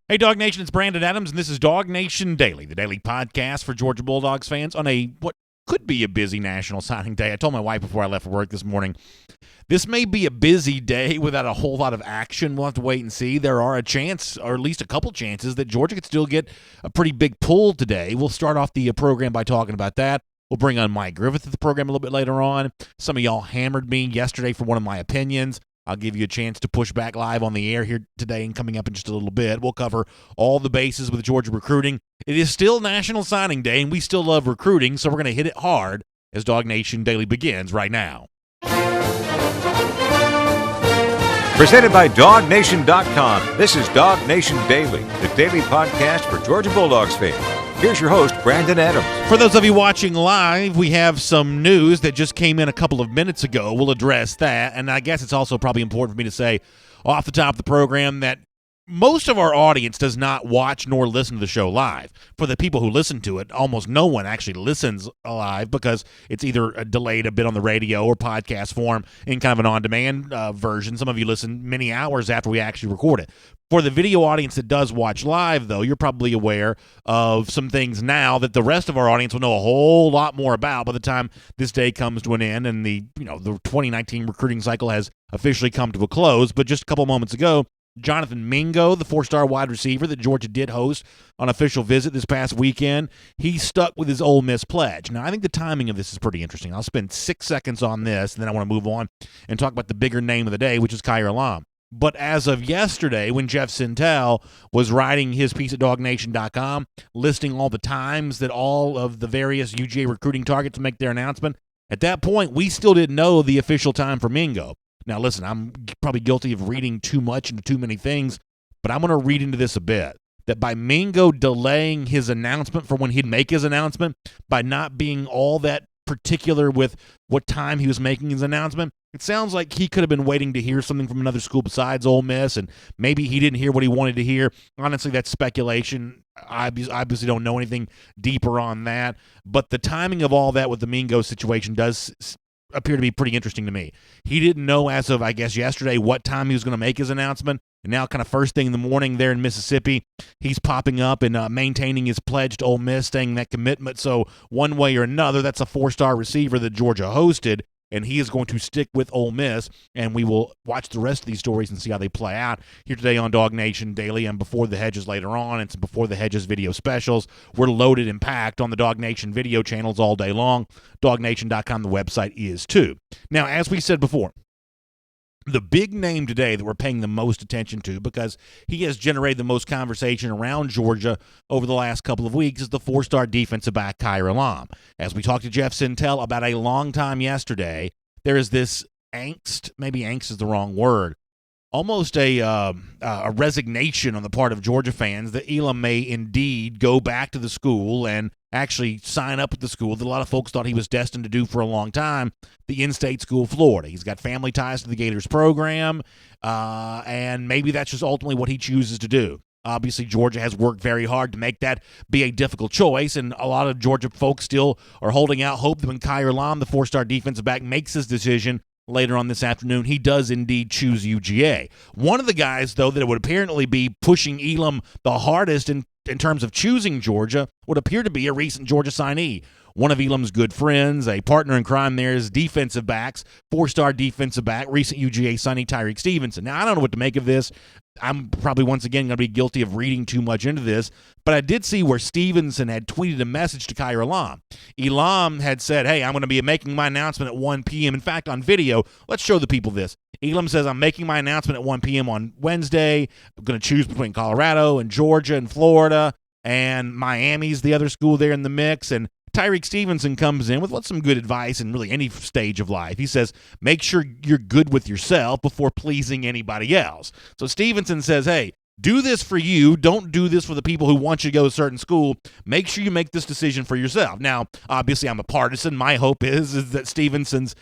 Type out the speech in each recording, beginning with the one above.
Hey, Dog Nation, it's Brandon Adams, and this is DawgNation Daily, the daily podcast for Georgia Bulldogs fans on what could be a busy national signing day. I told my wife before I left for work this morning, this may be a busy day without a whole lot of action. We'll have to wait and see. There are a chance, or at least a couple chances, that Georgia could still get a pretty big pull today. We'll start off the program by talking about that. We'll bring on Mike Griffith to the program a little bit later on. Some of y'all hammered me yesterday for one of my opinions. I'll give you a chance to push back live on the air here today and coming up in just a little bit. We'll cover all the bases with Georgia recruiting. It is still National Signing Day, and we still love recruiting, so we're going to hit it hard as DawgNation Daily begins right now. Presented by DawgNation.com, this is DawgNation Daily, the daily podcast for Georgia Bulldogs fans. Here's your host, Brandon Adams. For those of you watching live, we have some news that just came in a couple of minutes ago. We'll address that, and I guess it's also probably important for me to say off the top of the program that most of our audience does not watch nor listen to the show live. For the people who listen to it, almost no one actually listens live because it's either delayed a bit on the radio or podcast form in kind of an on-demand version. Some of you listen many hours after we actually record it. For the video audience that does watch live, though, you're probably aware of some things now that the rest of our audience will know a whole lot more about by the time this day comes to an end and the 2019 recruiting cycle has officially come to a close. But just a couple moments ago, Jonathan Mingo, the four-star wide receiver that Georgia did host on official visit this past weekend, he stuck with his Ole Miss pledge. Now, I think the timing of this is pretty interesting. I'll spend 6 seconds on this, and then I want to move on and talk about the bigger name of the day, which is Kaiir Elam. But as of yesterday, when Jeff Sintel was writing his piece at DawgNation.com, listing all the times that all of the various UGA recruiting targets make their announcement, at that point, we still didn't know the official time for Mingo. Now, listen, I'm probably guilty of reading too much into too many things, but I'm going to read into this a bit. That by Mingo delaying his announcement for when he'd make his announcement, by not being all that particular with what time he was making his announcement, it sounds like he could have been waiting to hear something from another school besides Ole Miss, and maybe he didn't hear what he wanted to hear. Honestly, that's speculation. I obviously don't know anything deeper on that, but the timing of all that with the Mingo situation does appear to be pretty interesting to me. He didn't know as of, I guess, yesterday what time he was going to make his announcement, and now kind of first thing in the morning there in Mississippi, he's popping up and maintaining his pledge to Ole Miss, staying that commitment. So one way or another, that's a four-star receiver that Georgia hosted, and he is going to stick with Ole Miss, and we will watch the rest of these stories and see how they play out here today on DawgNation Daily and Before the Hedges later on, and some Before the Hedges video specials. We're loaded and packed on the DawgNation video channels all day long. DawgNation.com, the website is too. Now, as we said before, the big name today that we're paying the most attention to because he has generated the most conversation around Georgia over the last couple of weeks is the four-star defensive back Kaiir Elam. As we talked to Jeff Sintel about a long time yesterday, there is this angst, maybe angst is the wrong word, almost a resignation on the part of Georgia fans that Elam may indeed go back to the school and actually sign up at the school that a lot of folks thought he was destined to do for a long time, the in-state school, Florida. He's got family ties to the Gators program, and maybe that's just ultimately what he chooses to do. Obviously, Georgia has worked very hard to make that be a difficult choice, and a lot of Georgia folks still are holding out hope that when Kaiir Elam, the four-star defensive back, makes his decision later on this afternoon, he does indeed choose UGA. One of the guys, though, that would apparently be pushing Elam the hardest in terms of choosing Georgia would appear to be a recent Georgia signee. One of Elam's good friends, a partner in crime there, is defensive backs, four-star defensive back, recent UGA signee Tyrique Stevenson. Now, I don't know what to make of this. I'm probably once again going to be guilty of reading too much into this, but I did see where Stevenson had tweeted a message to Kaiir Elam. Elam had said, hey, I'm going to be making my announcement at 1 p.m. In fact, on video, let's show the people this. Elam says, I'm making my announcement at 1 p.m. on Wednesday. I'm going to choose between Colorado and Georgia and Florida, and Miami's the other school there in the mix, and Tyrique Stevenson comes in with some good advice in really any stage of life. He says, make sure you're good with yourself before pleasing anybody else. So Stevenson says, hey, do this for you. Don't do this for the people who want you to go to a certain school. Make sure you make this decision for yourself. Now, obviously, I'm a partisan. My hope is that Stevenson's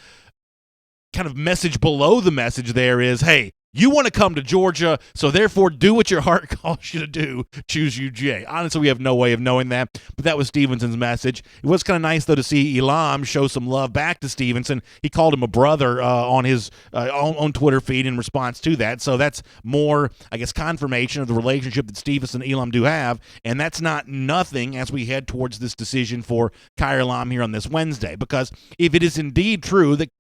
kind of message below the message there is, hey, You want to come to Georgia, so therefore do what your heart calls you to do. Choose UGA. Honestly, we have no way of knowing that, but that was Stevenson's message. It was kind of nice, though, to see Elam show some love back to Stevenson. He called him a brother on his own Twitter feed in response to that, so that's more, I guess, confirmation of the relationship that Stevenson and Elam do have, and that's not nothing as we head towards this decision for Kaiir Elam here on this Wednesday, because if it is indeed true that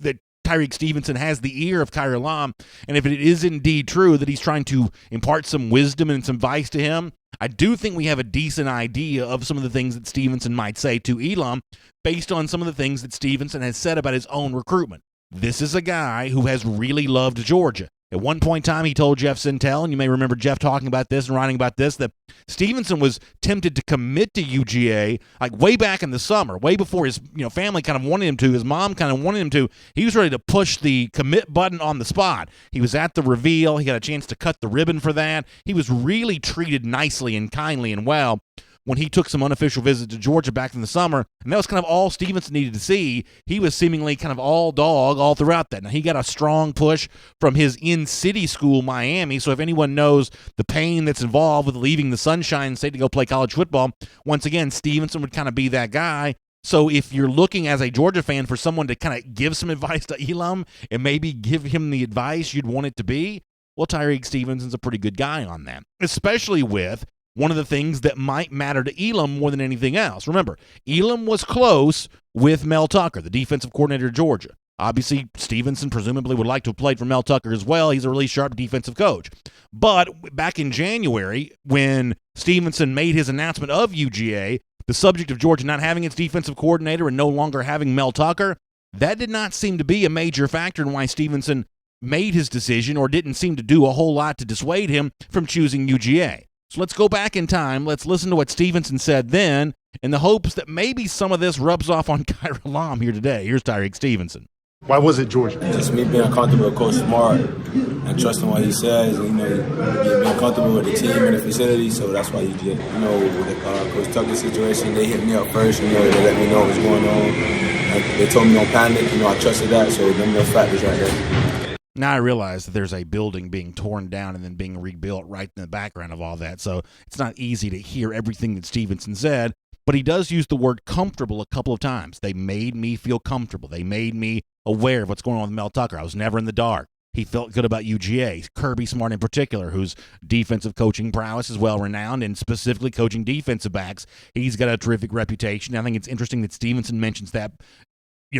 Tyrique Stevenson has the ear of Kaiir Elam, and if it is indeed true that he's trying to impart some wisdom and some advice to him, I do think we have a decent idea of some of the things that Stevenson might say to Elam based on some of the things that Stevenson has said about his own recruitment. This is a guy who has really loved Georgia. At one point in time, he told Jeff Sintel, and you may remember Jeff talking about this and writing about this, that Stevenson was tempted to commit to UGA like way back in the summer, way before his family kind of wanted him to, his mom kind of wanted him to. He was ready to push the commit button on the spot. He was at the reveal. He got a chance to cut the ribbon for that. He was really treated nicely and kindly and well when he took some unofficial visits to Georgia back in the summer, and that was kind of all Stevenson needed to see. He was seemingly kind of all dog all throughout that. Now, he got a strong push from his in-city school, Miami, so if anyone knows the pain that's involved with leaving the Sunshine State to go play college football, once again, Stevenson would kind of be that guy. So if you're looking as a Georgia fan for someone to kind of give some advice to Elam and maybe give him the advice you'd want it to be, well, Tyrique Stevenson's a pretty good guy on that, especially with one of the things that might matter to Elam more than anything else. Remember, Elam was close with Mel Tucker, the defensive coordinator of Georgia. Obviously, Stevenson presumably would like to have played for Mel Tucker as well. He's a really sharp defensive coach. But back in January, when Stevenson made his announcement of UGA, the subject of Georgia not having its defensive coordinator and no longer having Mel Tucker, that did not seem to be a major factor in why Stevenson made his decision or didn't seem to do a whole lot to dissuade him from choosing UGA. So let's go back in time. Let's listen to what Stevenson said then in the hopes that maybe some of this rubs off on Kaiir Elam here today. Here's Tyrique Stevenson. Why was it Georgia? Just me being comfortable with Coach Smart and trusting what he says, and, being comfortable with the team and the facility, so that's why he did. With the Coach Tucker situation, they hit me up first, they let me know what was going on. And they told me don't panic, I trusted that, so them are factors right there. Now I realize that there's a building being torn down and then being rebuilt right in the background of all that, so it's not easy to hear everything that Stevenson said, but he does use the word comfortable a couple of times. They made me feel comfortable. They made me aware of what's going on with Mel Tucker. I was never in the dark. He felt good about UGA. Kirby Smart in particular, whose defensive coaching prowess is well-renowned and specifically coaching defensive backs. He's got a terrific reputation. I think it's interesting that Stevenson mentions that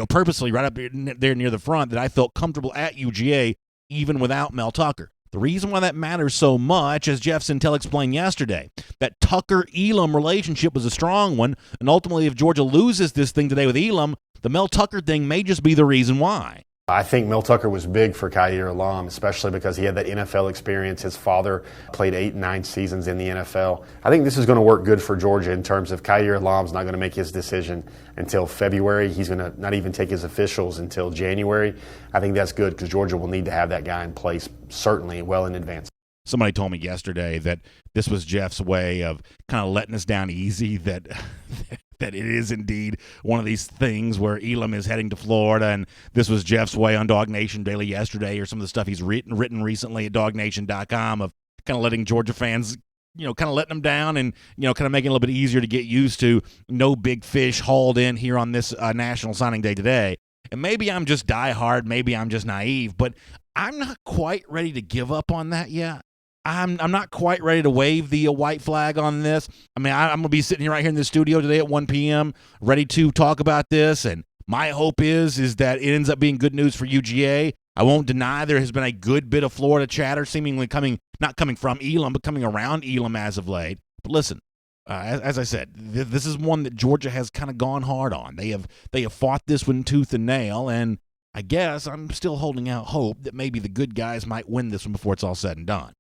purposely right up there near the front, that I felt comfortable at UGA even without Mel Tucker. The reason why that matters so much, as Jeff Sintel explained yesterday, that Tucker-Elam relationship was a strong one, and ultimately if Georgia loses this thing today with Elam, the Mel Tucker thing may just be the reason why. I think Mel Tucker was big for Kaiir Elam, especially because he had that NFL experience. His father played 8 and 9 seasons in the NFL. I think this is going to work good for Georgia in terms of Kaiir Elam's not going to make his decision until February. He's going to not even take his officials until January. I think that's good because Georgia will need to have that guy in place certainly well in advance. Somebody told me yesterday that this was Jeff's way of kind of letting us down easy, that that it is indeed one of these things where Elam is heading to Florida, and this was Jeff's way on DawgNation Daily yesterday, or some of the stuff he's written recently at DawgNation.com of kind of letting Georgia fans, kind of letting them down and, kind of making it a little bit easier to get used to no big fish hauled in here on this National Signing Day today. And maybe I'm just diehard, maybe I'm just naive, but I'm not quite ready to give up on that yet. I'm not quite ready to wave the white flag on this. I mean, I'm going to be sitting here right here in the studio today at 1 p.m. ready to talk about this, and my hope is that it ends up being good news for UGA. I won't deny there has been a good bit of Florida chatter seemingly not coming from Elam, but coming around Elam as of late. But listen, as I said, this is one that Georgia has kind of gone hard on. They have fought this one tooth and nail, and I guess I'm still holding out hope that maybe the good guys might win this one before it's all said and done.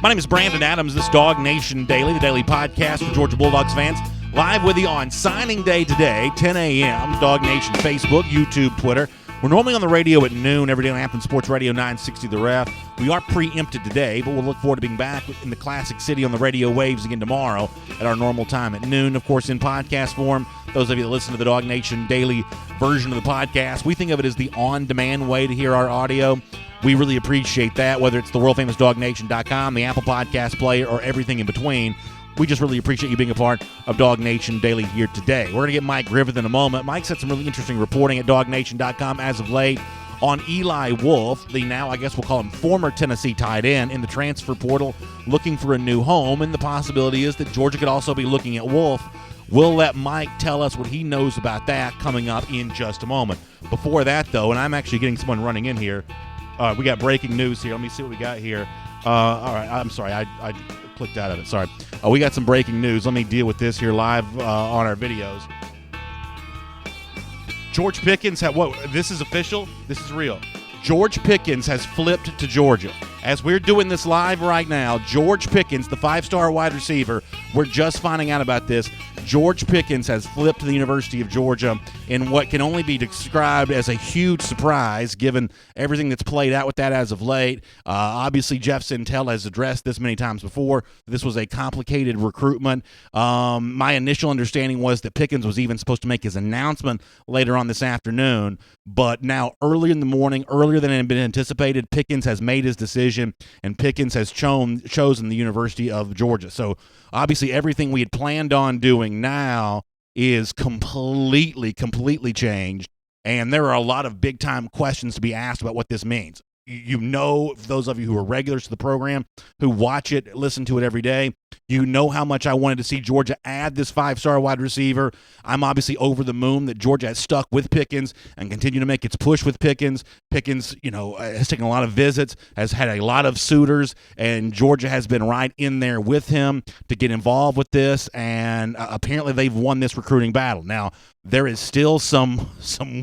My name is Brandon Adams. This is DawgNation Daily, the daily podcast for Georgia Bulldogs fans. Live with you on signing day today, 10 a.m. DawgNation Facebook, YouTube, Twitter. We're normally on the radio at noon every day on Athens Sports Radio 960 The Ref. We are preempted today, but we'll look forward to being back in the Classic City on the radio waves again tomorrow at our normal time at noon, of course, in podcast form. Those of you that listen to the DawgNation Daily version of the podcast, we think of it as the on-demand way to hear our audio. We really appreciate that, whether it's the world-famous DawgNation.com, the Apple Podcast Player, or everything in between. We just really appreciate you being a part of DawgNation Daily here today. We're going to get Mike Griffith in a moment. Mike's had some really interesting reporting at DawgNation.com as of late on Eli Wolf, the now, I guess we'll call him former Tennessee tight end, in the transfer portal, looking for a new home, and the possibility is that Georgia could also be looking at Wolf. We'll let Mike tell us what he knows about that coming up in just a moment. Before that, though, and I'm actually getting someone running in here, we got breaking news here. Let me see what we got here. All right, I'm sorry, I clicked out of it. Sorry. We got some breaking news. Let me deal with this here live on our videos. George Pickens this is official. This is real. George Pickens has flipped to Georgia. As we're doing this live right now, George Pickens, the 5-star wide receiver, we're just finding out about this. George Pickens has flipped to the University of Georgia in what can only be described as a huge surprise, given everything that's played out with that as of late. Obviously, Jeff Sintel has addressed this many times before. This was a complicated recruitment. My initial understanding was that Pickens was even supposed to make his announcement later on this afternoon, but now early in the morning, earlier than had been anticipated, Pickens has made his decision, and Pickens has chosen the University of Georgia. So obviously everything we had planned on doing now is completely changed, and there are a lot of big-time questions to be asked about what this means. You know, those of you who are regulars to the program, who watch it, listen to it every day, you know how much I wanted to see Georgia add this 5-star wide receiver. I'm obviously over the moon that Georgia has stuck with Pickens and continue to make its push with Pickens. Pickens, has taken a lot of visits, has had a lot of suitors, and Georgia has been right in there with him to get involved with this, and apparently they've won this recruiting battle. Now, there is still some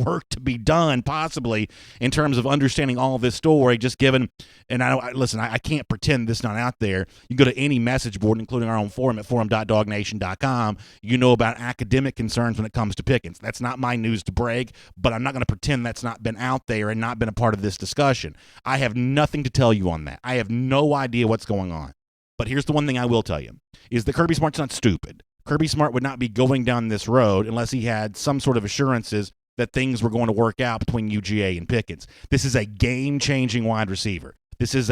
work to be done, possibly, in terms of understanding all of this story, just given, and I can't pretend this is not out there. You go to any message board, including our own forum at forum.dawgnation.com, you know about academic concerns when it comes to Pickens. That's not my news to brag, but I'm not going to pretend that's not been out there and not been a part of this discussion. I have nothing to tell you on that. I have no idea what's going on. But here's the one thing I will tell you, is that Kirby Smart's not stupid. Kirby Smart would not be going down this road unless he had some sort of assurances that things were going to work out between UGA and Pickens. This is a game-changing wide receiver. This is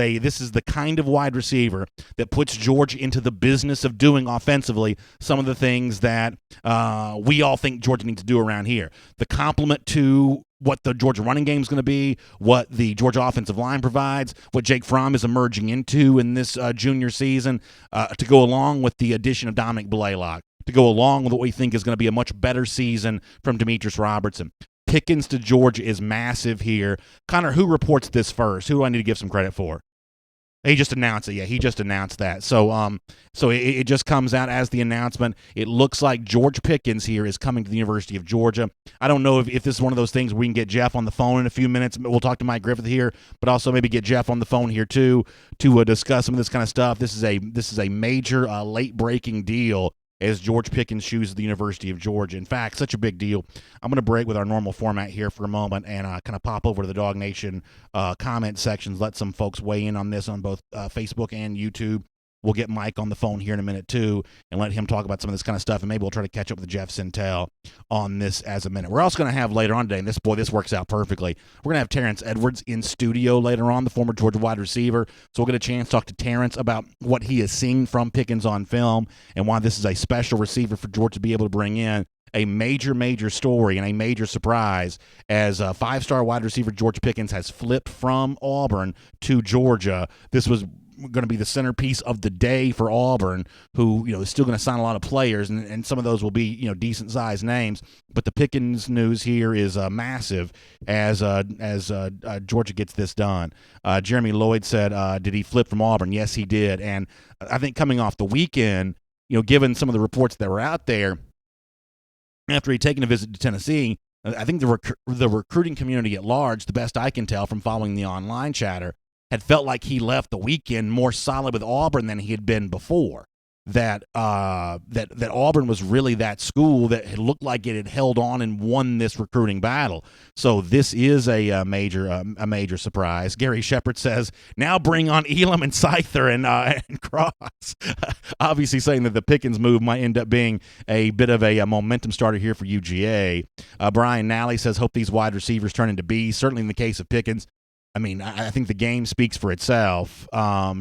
the kind of wide receiver that puts Georgia into the business of doing offensively some of the things that we all think Georgia needs to do around here. The complement to what the Georgia running game is going to be, what the Georgia offensive line provides, what Jake Fromm is emerging into in this junior season, to go along with the addition of Dominic Blaylock, to go along with what we think is going to be a much better season from Demetrius Robertson. Pickens to Georgia is massive here. Connor, who reports this first? Who do I need to give some credit for? He just announced it. Yeah, he just announced that. So it just comes out as the announcement. It looks like George Pickens here is coming to the University of Georgia. I don't know if this is one of those things where we can get Jeff on the phone in a few minutes. We'll talk to Mike Griffith here, but also maybe get Jeff on the phone here too to discuss some of this kind of stuff. This is a major late-breaking deal as George Pickens chooses the University of Georgia. In fact, such a big deal. I'm going to break with our normal format here for a moment and kind of pop over to the Dog Nation comment sections, let some folks weigh in on this on both Facebook and YouTube. We'll get Mike on the phone here in a minute, too, and let him talk about some of this kind of stuff, and maybe we'll try to catch up with Jeff Sintel on this as a minute. We're also going to have later on today, and this works out perfectly, we're going to have Terrence Edwards in studio later on, the former Georgia wide receiver, so we'll get a chance to talk to Terrence about what he has seen from Pickens on film and why this is a special receiver for Georgia to be able to bring in. A major story and a major surprise as a 5-star wide receiver George Pickens has flipped from Auburn to Georgia. This was going to be the centerpiece of the day for Auburn, who is still going to sign a lot of players, and some of those will be decent sized names. But the Pickens news here is massive as Georgia gets this done. Jeremy Lloyd said, "Did he flip from Auburn?" Yes, he did, and I think coming off the weekend, given some of the reports that were out there after he'd taken a visit to Tennessee, I think the recruiting community at large, the best I can tell from following the online chatter, had felt like he left the weekend more solid with Auburn than he had been before. That Auburn was really that school that had looked like it had held on and won this recruiting battle. So this is a major surprise. Gary Shepard says, now bring on Elam and Scyther and Cross. Obviously saying that the Pickens move might end up being a bit of a momentum starter here for UGA. Brian Nally says, hope these wide receivers turn into B's. Certainly in the case of Pickens, I mean, I think the game speaks for itself.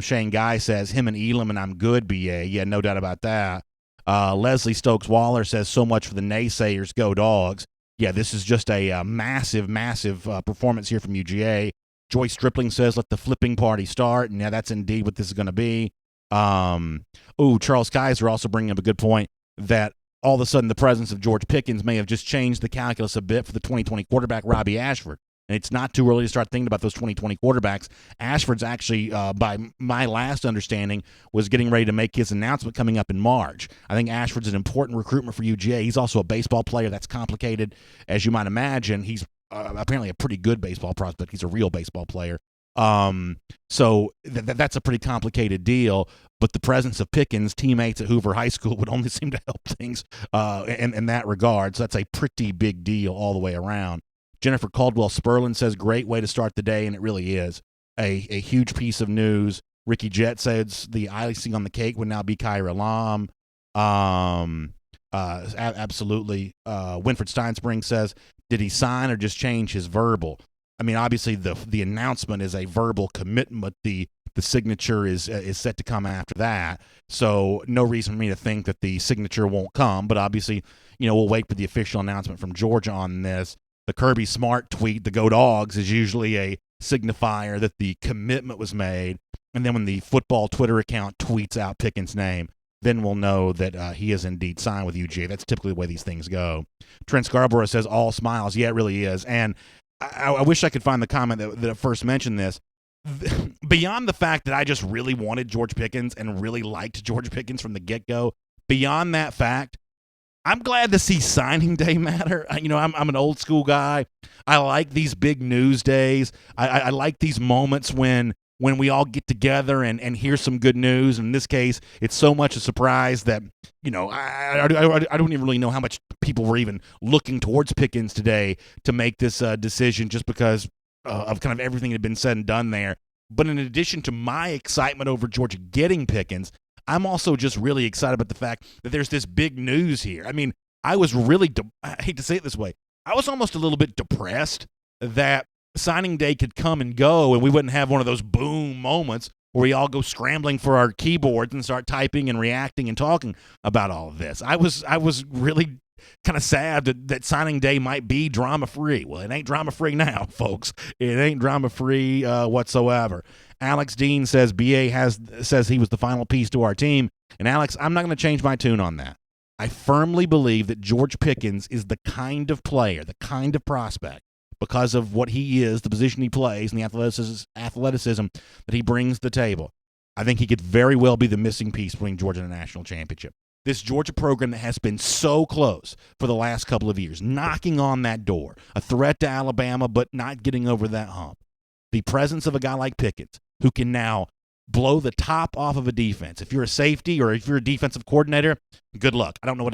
Shane Guy says, him and Elam, and I'm good, BA. Yeah, no doubt about that. Leslie Stokes-Waller says, so much for the naysayers, go Dogs. Yeah, this is just a massive, massive performance here from UGA. Joyce Stripling says, let the flipping party start. And yeah, that's indeed what this is going to be. Charles Kaiser also bringing up a good point that all of a sudden the presence of George Pickens may have just changed the calculus a bit for the 2020 quarterback, Robbie Ashford. And it's not too early to start thinking about those 2020 quarterbacks. Ashford's actually, by my last understanding, was getting ready to make his announcement coming up in March. I think Ashford's an important recruitment for UGA. He's also a baseball player. That's complicated, as you might imagine. He's apparently a pretty good baseball prospect. He's a real baseball player. So that's a pretty complicated deal. But the presence of Pickens, teammates at Hoover High School, would only seem to help things in that regard. So that's a pretty big deal all the way around. Jennifer Caldwell Sperlin says, great way to start the day, and it really is. A huge piece of news. Ricky Jett says the icing on the cake would now be Kaiir Elam. Absolutely. Winfred Steinspring says, did he sign or just change his verbal? I mean, obviously the announcement is a verbal commitment. The signature is set to come after that. So no reason for me to think that the signature won't come. But obviously, we'll wait for the official announcement from Georgia on this. The Kirby Smart tweet, the Go Dogs, is usually a signifier that the commitment was made. And then when the football Twitter account tweets out Pickens' name, then we'll know that he is indeed signed with UGA. That's typically the way these things go. Trent Scarborough says, all smiles. Yeah, it really is. And I wish I could find the comment that first mentioned this. Beyond the fact that I just really wanted George Pickens and really liked George Pickens from the get-go, beyond that fact, I'm glad to see signing day matter. I'm an old school guy. I like these big news days. I like these moments when we all get together and hear some good news. In this case, it's so much a surprise that, I don't even really know how much people were even looking towards Pickens today to make this decision just because of kind of everything that had been said and done there. But in addition to my excitement over Georgia getting Pickens, I'm also just really excited about the fact that there's this big news here. I mean, I was really, I hate to say it this way, I was almost a little bit depressed that signing day could come and go and we wouldn't have one of those boom moments where we all go scrambling for our keyboards and start typing and reacting and talking about all of this. I was really kind of sad that signing day might be drama-free. Well, it ain't drama-free now, folks. It ain't drama-free whatsoever. Alex Dean says BA says he was the final piece to our team. And Alex, I'm not going to change my tune on that. I firmly believe that George Pickens is the kind of player, the kind of prospect, because of what he is, the position he plays, and the athleticism that he brings to the table. I think he could very well be the missing piece bringing Georgia to the national championship. This Georgia program that has been so close for the last couple of years, knocking on that door, a threat to Alabama, but not getting over that hump. The presence of a guy like Pickens, who can now blow the top off of a defense. If you're a safety or if you're a defensive coordinator, good luck. I don't know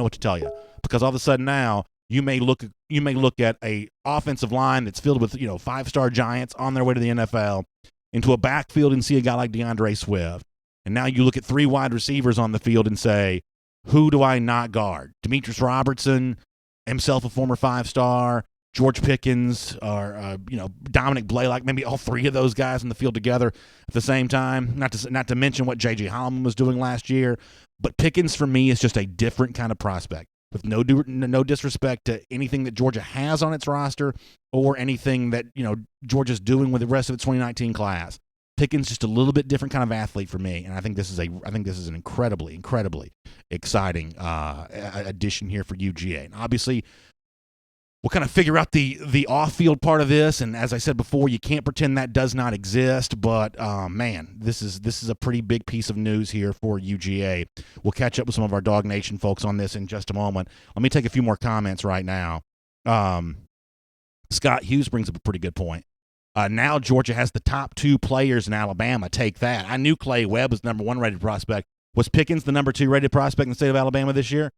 what to tell you, because all of a sudden now you may look at a offensive line that's filled with 5-star giants on their way to the NFL, into a backfield and see a guy like DeAndre Swift. And now you look at 3 wide receivers on the field and say, who do I not guard? Demetrius Robertson, himself a former 5-star, George Pickens, or Dominic Blaylock, maybe all 3 of those guys in the field together at the same time. Not to mention what J.J. Holman was doing last year. But Pickens, for me, is just a different kind of prospect. With no disrespect to anything that Georgia has on its roster or anything that Georgia's doing with the rest of its 2019 class. Pickens just a little bit different kind of athlete for me, and I think this is an incredibly, incredibly exciting addition here for UGA. And obviously, we'll kind of figure out the off-field part of this, and as I said before, you can't pretend that does not exist. But man, this is a pretty big piece of news here for UGA. We'll catch up with some of our Dog Nation folks on this in just a moment. Let me take a few more comments right now. Scott Hughes brings up a pretty good point. Now Georgia has the top 2 players in Alabama. Take that. I knew Clay Webb was the number 1 rated prospect. Was Pickens the number 2 rated prospect in the state of Alabama this year?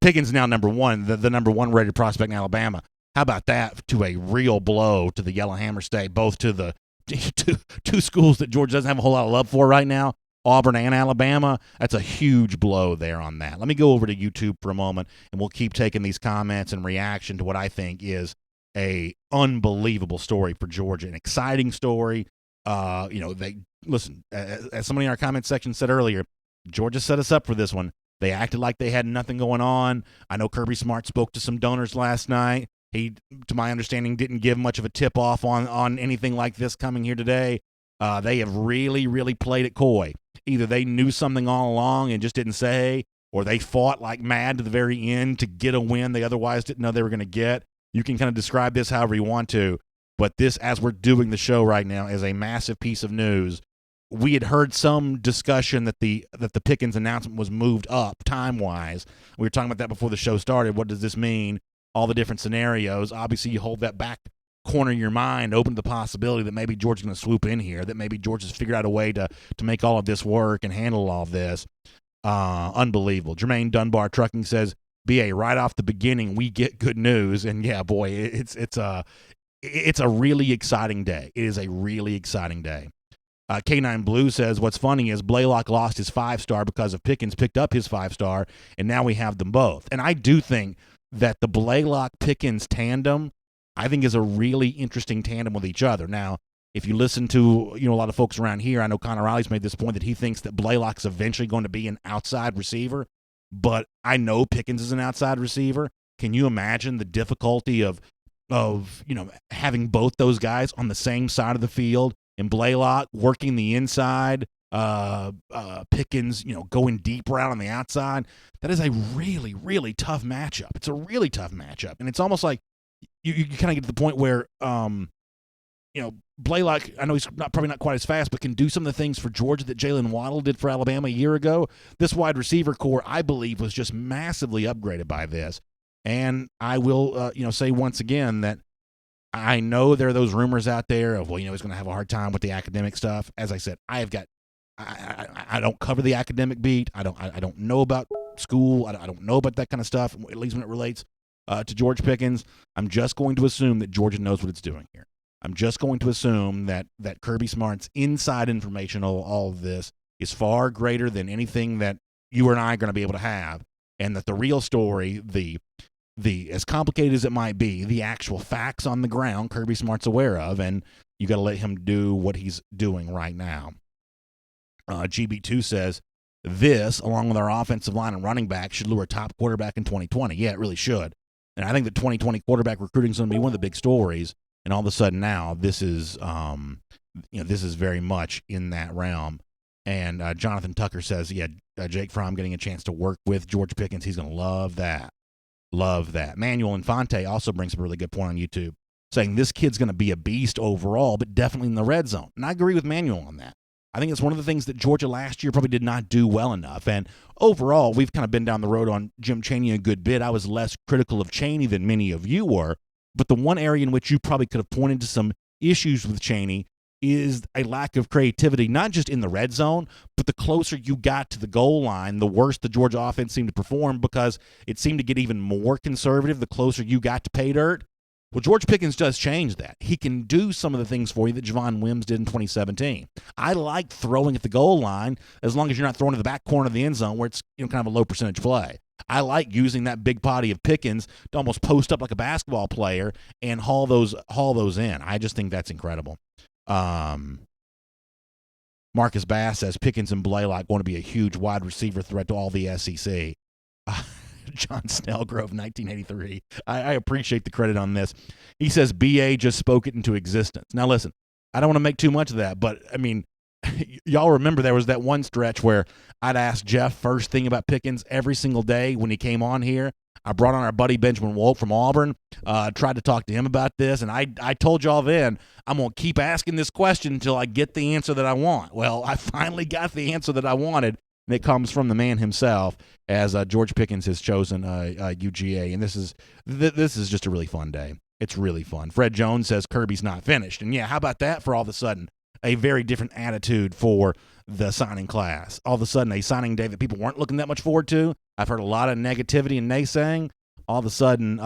Pickens now number 1, the number 1 rated prospect in Alabama. How about that to a real blow to the Yellowhammer State, both to the two schools that Georgia doesn't have a whole lot of love for right now, Auburn and Alabama. That's a huge blow there on that. Let me go over to YouTube for a moment, and we'll keep taking these comments in reaction to what I think is a unbelievable story for Georgia, an exciting story. They listen, as somebody in our comment section said earlier, Georgia set us up for this one. They acted like they had nothing going on. I know Kirby Smart spoke to some donors last night. He, to my understanding, didn't give much of a tip-off on anything like this coming here today. They have really, really played it coy. Either they knew something all along and just didn't say, or they fought like mad to the very end to get a win they otherwise didn't know they were going to get. You can kind of describe this however you want to, but this, as we're doing the show right now, is a massive piece of news. We had heard some discussion that the Pickens announcement was moved up time-wise. We were talking about that before the show started. What does this mean? All the different scenarios. Obviously, you hold that back corner of your mind open to the possibility that maybe Georgia's going to swoop in here, that maybe Georgia's figured out a way to make all of this work and handle all of this. Unbelievable. Jermaine Dunbar Trucking says, BA, right off the beginning, we get good news. And, yeah, boy, it's a really exciting day. It is a really exciting day. K9 Blue says, what's funny is Blaylock lost his 5-star because of Pickens picked up his 5-star, and now we have them both. And I do think that the Blaylock-Pickens tandem, I think, is a really interesting tandem with each other. Now, if you listen to a lot of folks around here, I know Connor Riley's made this point that he thinks that Blaylock's eventually going to be an outside receiver, but I know Pickens is an outside receiver. Can you imagine the difficulty of having both those guys on the same side of the field? And Blaylock working the inside, Pickens, going deep route on the outside. That is a really, really tough matchup. It's a really tough matchup. And it's almost like you kind of get to the point where, Blaylock, I know he's probably not quite as fast, but can do some of the things for Georgia that Jalen Waddle did for Alabama a year ago. This wide receiver core, I believe, was just massively upgraded by this. And I will, say once again that I know there are those rumors out there of, he's going to have a hard time with the academic stuff. As I said, I don't cover the academic beat. I don't know about school. I don't know about that kind of stuff, at least when it relates to George Pickens. I'm just going to assume that Georgia knows what it's doing here. I'm just going to assume that Kirby Smart's inside information on all of this is far greater than anything that you and I are going to be able to have, and that the real story, the as complicated as it might be, the actual facts on the ground, Kirby Smart's aware of, and you got to let him do what he's doing right now. GB2 says, this, along with our offensive line and running back, should lure a top quarterback in 2020. Yeah, it really should. And I think the 2020 quarterback recruiting is going to be one of the big stories. And all of a sudden now, this is, this is very much in that realm. And Jonathan Tucker says, Jake Fromm getting a chance to work with George Pickens, he's going to love that. Love that. Manuel Infante also brings up a really good point on YouTube, saying this kid's going to be a beast overall, but definitely in the red zone. And I agree with Manuel on that. I think it's one of the things that Georgia last year probably did not do well enough. And overall, we've kind of been down the road on Jim Chaney a good bit. I was less critical of Chaney than many of you were. But the one area in which you probably could have pointed to some issues with Chaney is a lack of creativity, not just in the red zone, but the closer you got to the goal line, the worse the Georgia offense seemed to perform, because it seemed to get even more conservative the closer you got to pay dirt. Well, George Pickens does change that. He can do some of the things for you that Javon Wims did in 2017. I like throwing at the goal line as long as you're not throwing to the back corner of the end zone where it's kind of a low percentage play. I like using that big body of Pickens to almost post up like a basketball player and haul those in. I just think that's incredible. Marcus Bass says Pickens and Blaylock going to be a huge wide receiver threat to all the SEC. John Snellgrove, 1983. I appreciate the credit on this. He says BA just spoke it into existence. Now, listen, I don't want to make too much of that, but, I mean, y'all remember there was that one stretch where I'd ask Jeff first thing about Pickens every single day when he came on here. I brought on our buddy Benjamin Wolk from Auburn, tried to talk to him about this, and I told y'all then, I'm going to keep asking this question until I get the answer that I want. Well, I finally got the answer that I wanted, and it comes from the man himself, as George Pickens has chosen UGA, and this is just a really fun day. It's really fun. Fred Jones says Kirby's not finished, and yeah, how about that for all of a sudden? A very different attitude for the signing class. All of a sudden, a signing day that people weren't looking that much forward to. I've heard a lot of negativity and naysaying. All of a sudden,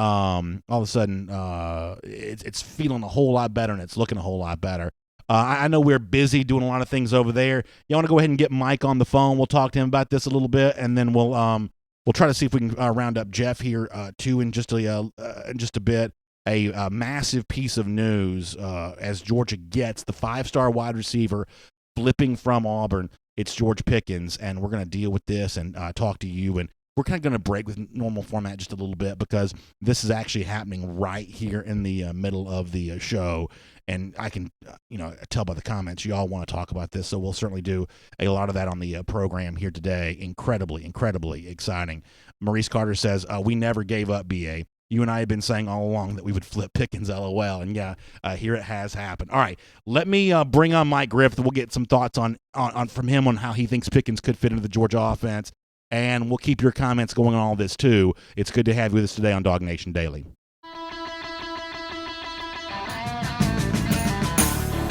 it's feeling a whole lot better, and it's looking a whole lot better. I know we're busy doing a lot of things over there. You want to go ahead and get Mike on the phone? We'll talk to him about this a little bit, and then we'll try to see if we can round up Jeff here too in just a bit, a massive piece of news as Georgia gets the 5-star wide receiver flipping from Auburn. It's George Pickens, and we're going to deal with this and talk to you. And we're kind of going to break with normal format just a little bit because this is actually happening right here in the middle of the show. And I can, tell by the comments you all want to talk about this. So we'll certainly do a lot of that on the program here today. Incredibly, incredibly exciting. Maurice Carter says, we never gave up, BA. You and I have been saying all along that we would flip Pickens, LOL. And yeah, here it has happened. All right, let me bring on Mike Griffith. We'll get some thoughts on from him on how he thinks Pickens could fit into the Georgia offense. And we'll keep your comments going on all this, too. It's good to have you with us today on DawgNation Daily.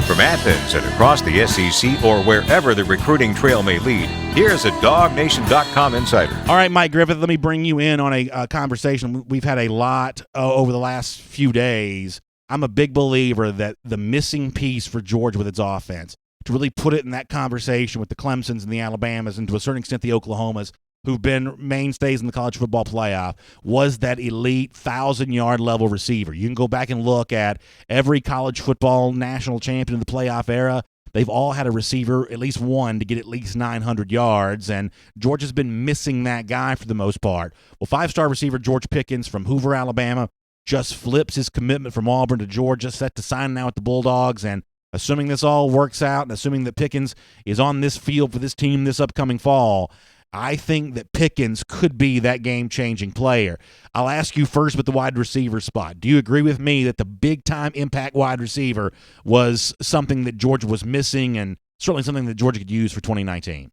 From Athens and across the SEC or wherever the recruiting trail may lead, here's a DawgNation.com insider. All right, Mike Griffith, let me bring you in on a conversation. We've had a lot over the last few days. I'm a big believer that the missing piece for Georgia with its offense, to really put it in that conversation with the Clemsons and the Alabamas and to a certain extent the Oklahomas, who've been mainstays in the college football playoff, was that elite 1,000-yard level receiver. You can go back and look at every college football national champion in the playoff era. They've all had a receiver, at least one, to get at least 900 yards, and Georgia's been missing that guy for the most part. Well, 5-star receiver George Pickens from Hoover, Alabama, just flips his commitment from Auburn to Georgia, set to sign now with the Bulldogs, and assuming this all works out and assuming that Pickens is on this field for this team this upcoming fall, I think that Pickens could be that game-changing player. I'll ask you first with the wide receiver spot. Do you agree with me that the big-time impact wide receiver was something that Georgia was missing and certainly something that Georgia could use for 2019?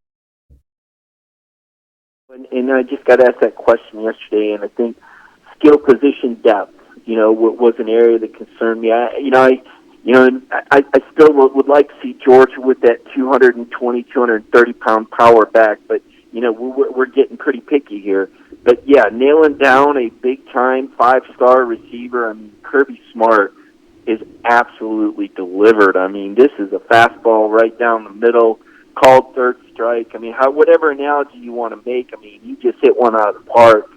And I just got asked that question yesterday, and I think skill position depth, was an area that concerned me. I still would like to see Georgia with that 220, 230-pound power back, but we're getting pretty picky here. But, yeah, nailing down a big-time 5-star receiver, Kirby Smart is absolutely delivered. This is a fastball right down the middle, called third strike. Whatever analogy you want to make, he just hit one out of the park.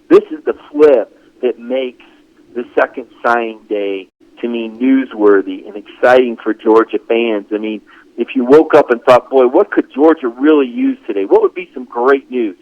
This is the flip that makes the second signing day, to me, newsworthy and exciting for Georgia fans. If you woke up and thought, boy, what could Georgia really use today? What would be some great news?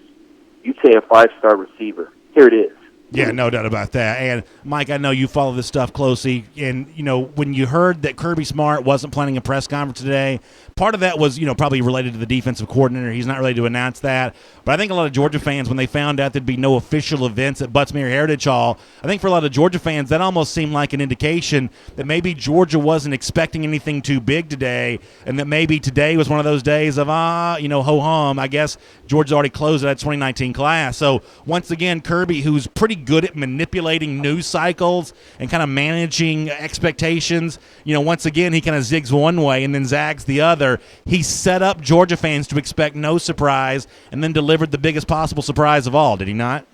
You'd say a 5-star receiver. Here it is. Yeah, no doubt about that. And, Mike, I know you follow this stuff closely. And, when you heard that Kirby Smart wasn't planning a press conference today, part of that was, probably related to the defensive coordinator. He's not ready to announce that. But I think a lot of Georgia fans, when they found out there'd be no official events at Butts-Mehre Heritage Hall, I think for a lot of Georgia fans, that almost seemed like an indication that maybe Georgia wasn't expecting anything too big today, and that maybe today was one of those days of, ho-hum. I guess Georgia's already closed that 2019 class. So, once again, Kirby, who's pretty good at manipulating news cycles and kind of managing expectations, once again, he kind of zigs one way and then zags the other. He set up Georgia fans to expect no surprise and then delivered the biggest possible surprise of all, did he not?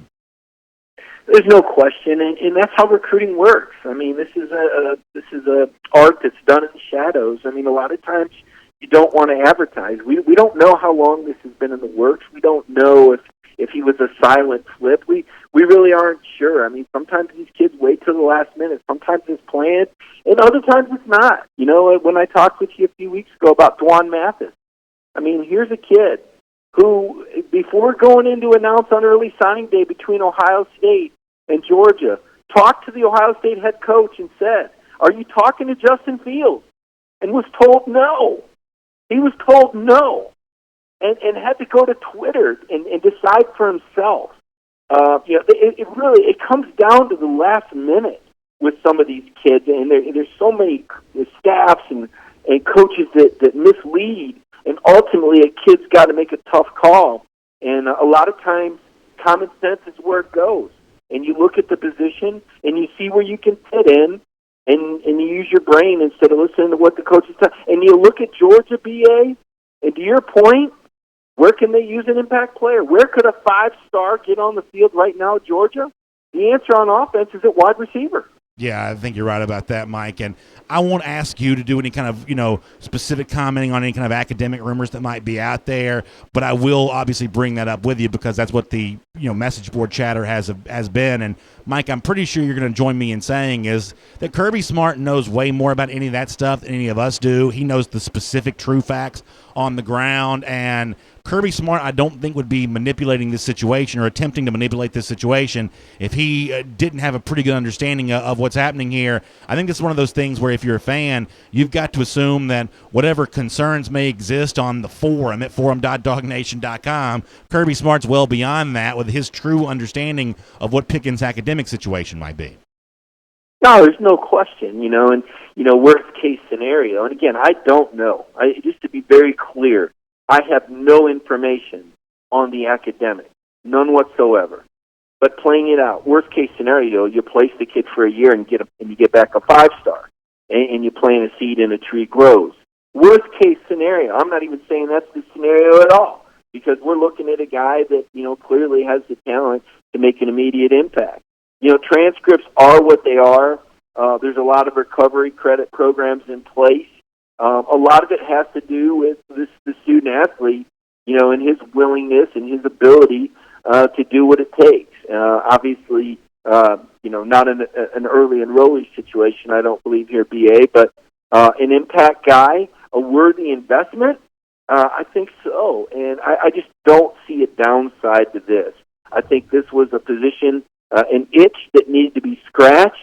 There's no question, and that's how recruiting works. This is a art that's done in the shadows. A lot of times you don't want to advertise. We don't know how long this has been in the works. We don't know if he was a silent flip. We really aren't sure. Sometimes these kids wait till the last minute. Sometimes it's planned, and other times it's not. When I talked with you a few weeks ago about Dwan Mathis, here's a kid who, before going in to announce on early signing day between Ohio State and Georgia, talked to the Ohio State head coach and said, "Are you talking to Justin Fields?" And was told no. He was told no. And had to go to Twitter and decide for himself. It comes down to the last minute with some of these kids, and there's so many staffs and coaches that mislead, and ultimately a kid's got to make a tough call. And a lot of times, common sense is where it goes. And you look at the position, and you see where you can fit in, and you use your brain instead of listening to what the coaches tell. And you look at Georgia, BA, and to your point, where can they use an impact player? Where could a 5-star get on the field right now at Georgia? The answer on offense is at wide receiver. Yeah, I think you're right about that, Mike. And I won't ask you to do any kind of, specific commenting on any kind of academic rumors that might be out there, but I will obviously bring that up with you because that's what the, message board chatter has been. And Mike, I'm pretty sure you're going to join me in saying is that Kirby Smart knows way more about any of that stuff than any of us do. He knows the specific true facts on the ground, and Kirby Smart, I don't think, would be manipulating this situation or attempting to manipulate this situation if he didn't have a pretty good understanding of what's happening here. I think this is one of those things where if you're a fan, you've got to assume that whatever concerns may exist on the forum at forum.DawgNation.com, Kirby Smart's well beyond that with his true understanding of what Pickens' academic situation might be. No, there's no question, and, worst case scenario. And again, I don't know. Just to be very clear, I have no information on the academic, none whatsoever. But playing it out, worst case scenario, you place the kid for a year and you get back a 5-star, and you plant a seed and a tree grows. Worst case scenario, I'm not even saying that's the scenario at all, because we're looking at a guy that clearly has the talent to make an immediate impact. Transcripts are what they are. There's a lot of recovery credit programs in place. A lot of it has to do with the student athlete, and his willingness and his ability to do what it takes. Obviously, not an early enrollee situation, I don't believe here, BA, but an impact guy, a worthy investment, I think so. And I just don't see a downside to this. I think this was a position, an itch that needed to be scratched,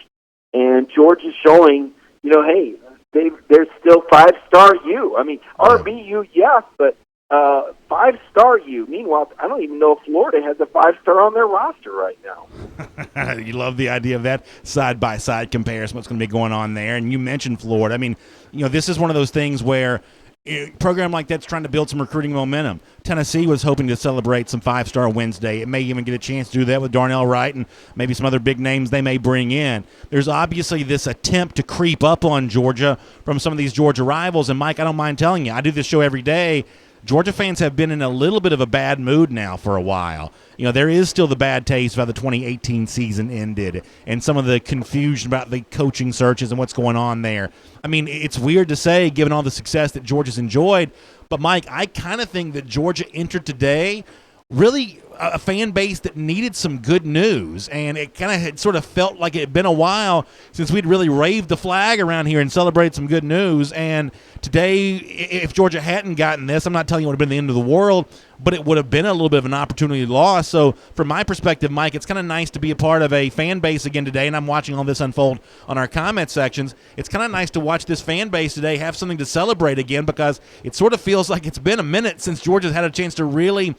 and George is showing, hey, there's still 5-star U. I mean, RBU, yes, but 5-star U. Meanwhile, I don't even know if Florida has a 5-star on their roster right now. You love the idea of that side-by-side comparison, what's going to be going on there. And you mentioned Florida. I mean, this is one of those things where a program like that's trying to build some recruiting momentum. Tennessee was hoping to celebrate some 5-star Wednesday. It may even get a chance to do that with Darnell Wright and maybe some other big names they may bring in. There's obviously this attempt to creep up on Georgia from some of these Georgia rivals. And, Mike, I don't mind telling you, I do this show every day. Georgia fans have been in a little bit of a bad mood now for a while. There is still the bad taste about the 2018 season ended and some of the confusion about the coaching searches and what's going on there. I mean, it's weird to say given all the success that Georgia's enjoyed, but, Mike, I kind of think that Georgia entered today really a fan base that needed some good news, and it kind of had sort of felt like it had been a while since we'd really raved the flag around here and celebrated some good news. And today, if Georgia hadn't gotten this, I'm not telling you it would have been the end of the world, but it would have been a little bit of an opportunity lost. So from my perspective, Mike, it's kind of nice to be a part of a fan base again today, and I'm watching all this unfold on our comment sections. It's kind of nice to watch this fan base today have something to celebrate again, because it sort of feels like it's been a minute since Georgia's had a chance to really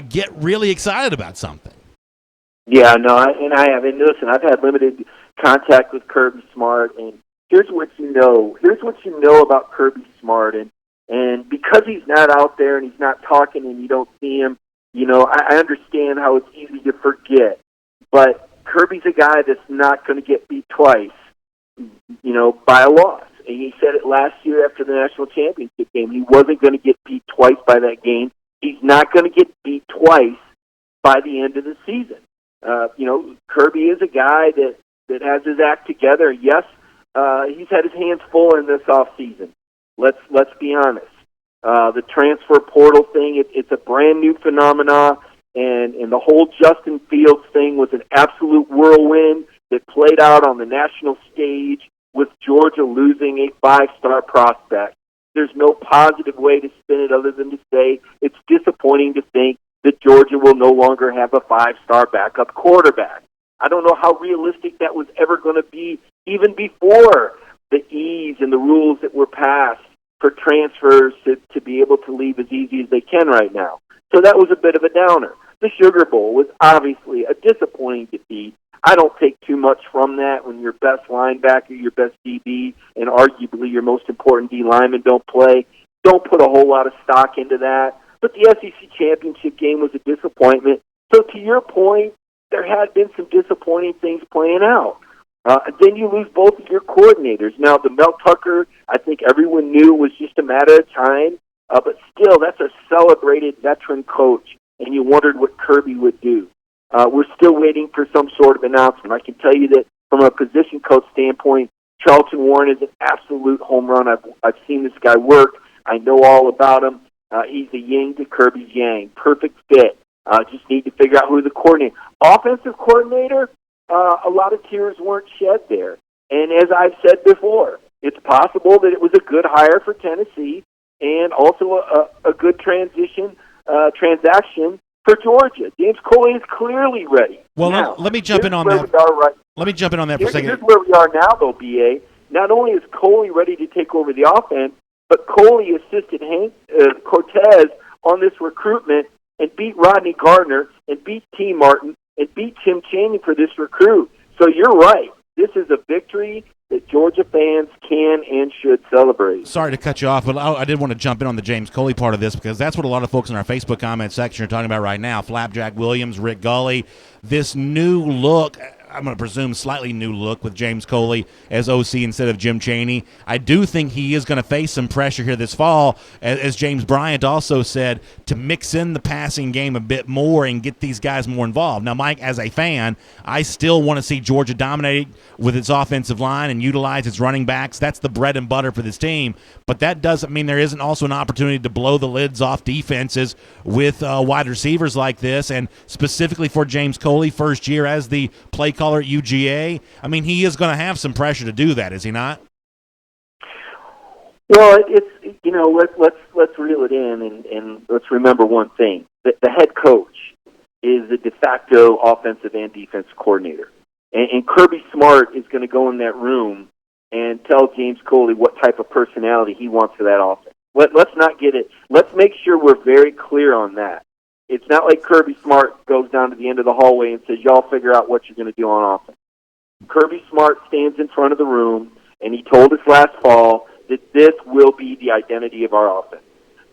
get really excited about something. Yeah, no, I have. And listen, I've had limited contact with Kirby Smart, and here's what you know. Here's what you know about Kirby Smart, and because he's not out there and he's not talking and you don't see him, I understand how it's easy to forget. But Kirby's a guy that's not going to get beat twice, by a loss. And he said it last year after the national championship game. He wasn't going to get beat twice by that game. He's not going to get beat twice by the end of the season. Kirby is a guy that has his act together. Yes, he's had his hands full in this offseason. Let's be honest. The transfer portal thing, it's a brand new phenomena, and the whole Justin Fields thing was an absolute whirlwind that played out on the national stage with Georgia losing a 5-star prospect. There's no positive way to spin it other than to say it's disappointing to think that Georgia will no longer have a 5-star backup quarterback. I don't know how realistic that was ever going to be even before the ease and the rules that were passed for transfers to be able to leave as easy as they can right now. So that was a bit of a downer. The Sugar Bowl was obviously a disappointing defeat. I don't take too much from that when your best linebacker, your best DB, and arguably your most important D lineman don't play. Don't put a whole lot of stock into that. But the SEC championship game was a disappointment. So to your point, there had been some disappointing things playing out. Then you lose both of your coordinators. Now, the Mel Tucker, I think everyone knew was just a matter of time. But still, that's a celebrated veteran coach, and you wondered what Kirby would do. We're still waiting for some sort of announcement. I can tell you that from a position coach standpoint, Charlton Warren is an absolute home run. I've seen this guy work. I know all about him. He's a yin to Kirby's yang. Perfect fit. Just need to figure out who the coordinator. Offensive coordinator, a lot of tears weren't shed there. And as I've said before, it's possible that it was a good hire for Tennessee and also a good transaction for Georgia. James Coley is clearly ready. Well, now, let me jump in on that. Let me jump in on that for a second. Here's where we are now, though, B.A. Not only is Coley ready to take over the offense, but Coley assisted Hank Cortez on this recruitment and beat Rodney Gardner and beat T. Martin and beat Tim Chaney for this recruit. So you're right. This is a victory that Georgia fans can and should celebrate. Sorry to cut you off, but I did want to jump in on the James Coley part of this because that's what a lot of folks in our Facebook comment section are talking about right now. Flapjack Williams, Rick Gully, this new look, I'm going to presume slightly new look with James Coley as OC instead of Jim Chaney. I do think he is going to face some pressure here this fall, as James Bryant also said, to mix in the passing game a bit more and get these guys more involved. Now, Mike, as a fan, I still want to see Georgia dominate with its offensive line and utilize its running backs. That's the bread and butter for this team. But that doesn't mean there isn't also an opportunity to blow the lids off defenses with wide receivers like this, and specifically for James Coley, first year as the play caller at UGA. I mean, he is going to have some pressure to do that, is he not? Well, it's let's reel it in and let's remember one thing: the head coach is the de facto offensive and defensive coordinator, and Kirby Smart is going to go in that room and tell James Coley what type of personality he wants for that offense. Let's not get it. Let's make sure we're very clear on that. It's not like Kirby Smart goes down to the end of the hallway and says, y'all figure out what you're going to do on offense. Kirby Smart stands in front of the room, and he told us last fall that this will be the identity of our offense.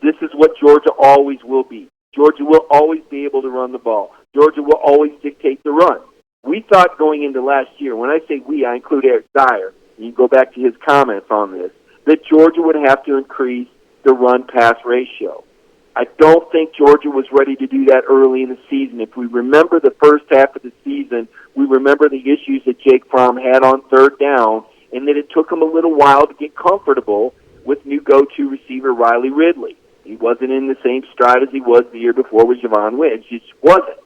This is what Georgia always will be. Georgia will always be able to run the ball. Georgia will always dictate the run. We thought going into last year, when I say we, I include Eric Dyer, and you can go back to his comments on this, that Georgia would have to increase the run-pass ratio. I don't think Georgia was ready to do that early in the season. If we remember the first half of the season, we remember the issues that Jake Fromm had on third down, and that it took him a little while to get comfortable with new go-to receiver Riley Ridley. He wasn't in the same stride as he was the year before with Javon Witt. He just wasn't.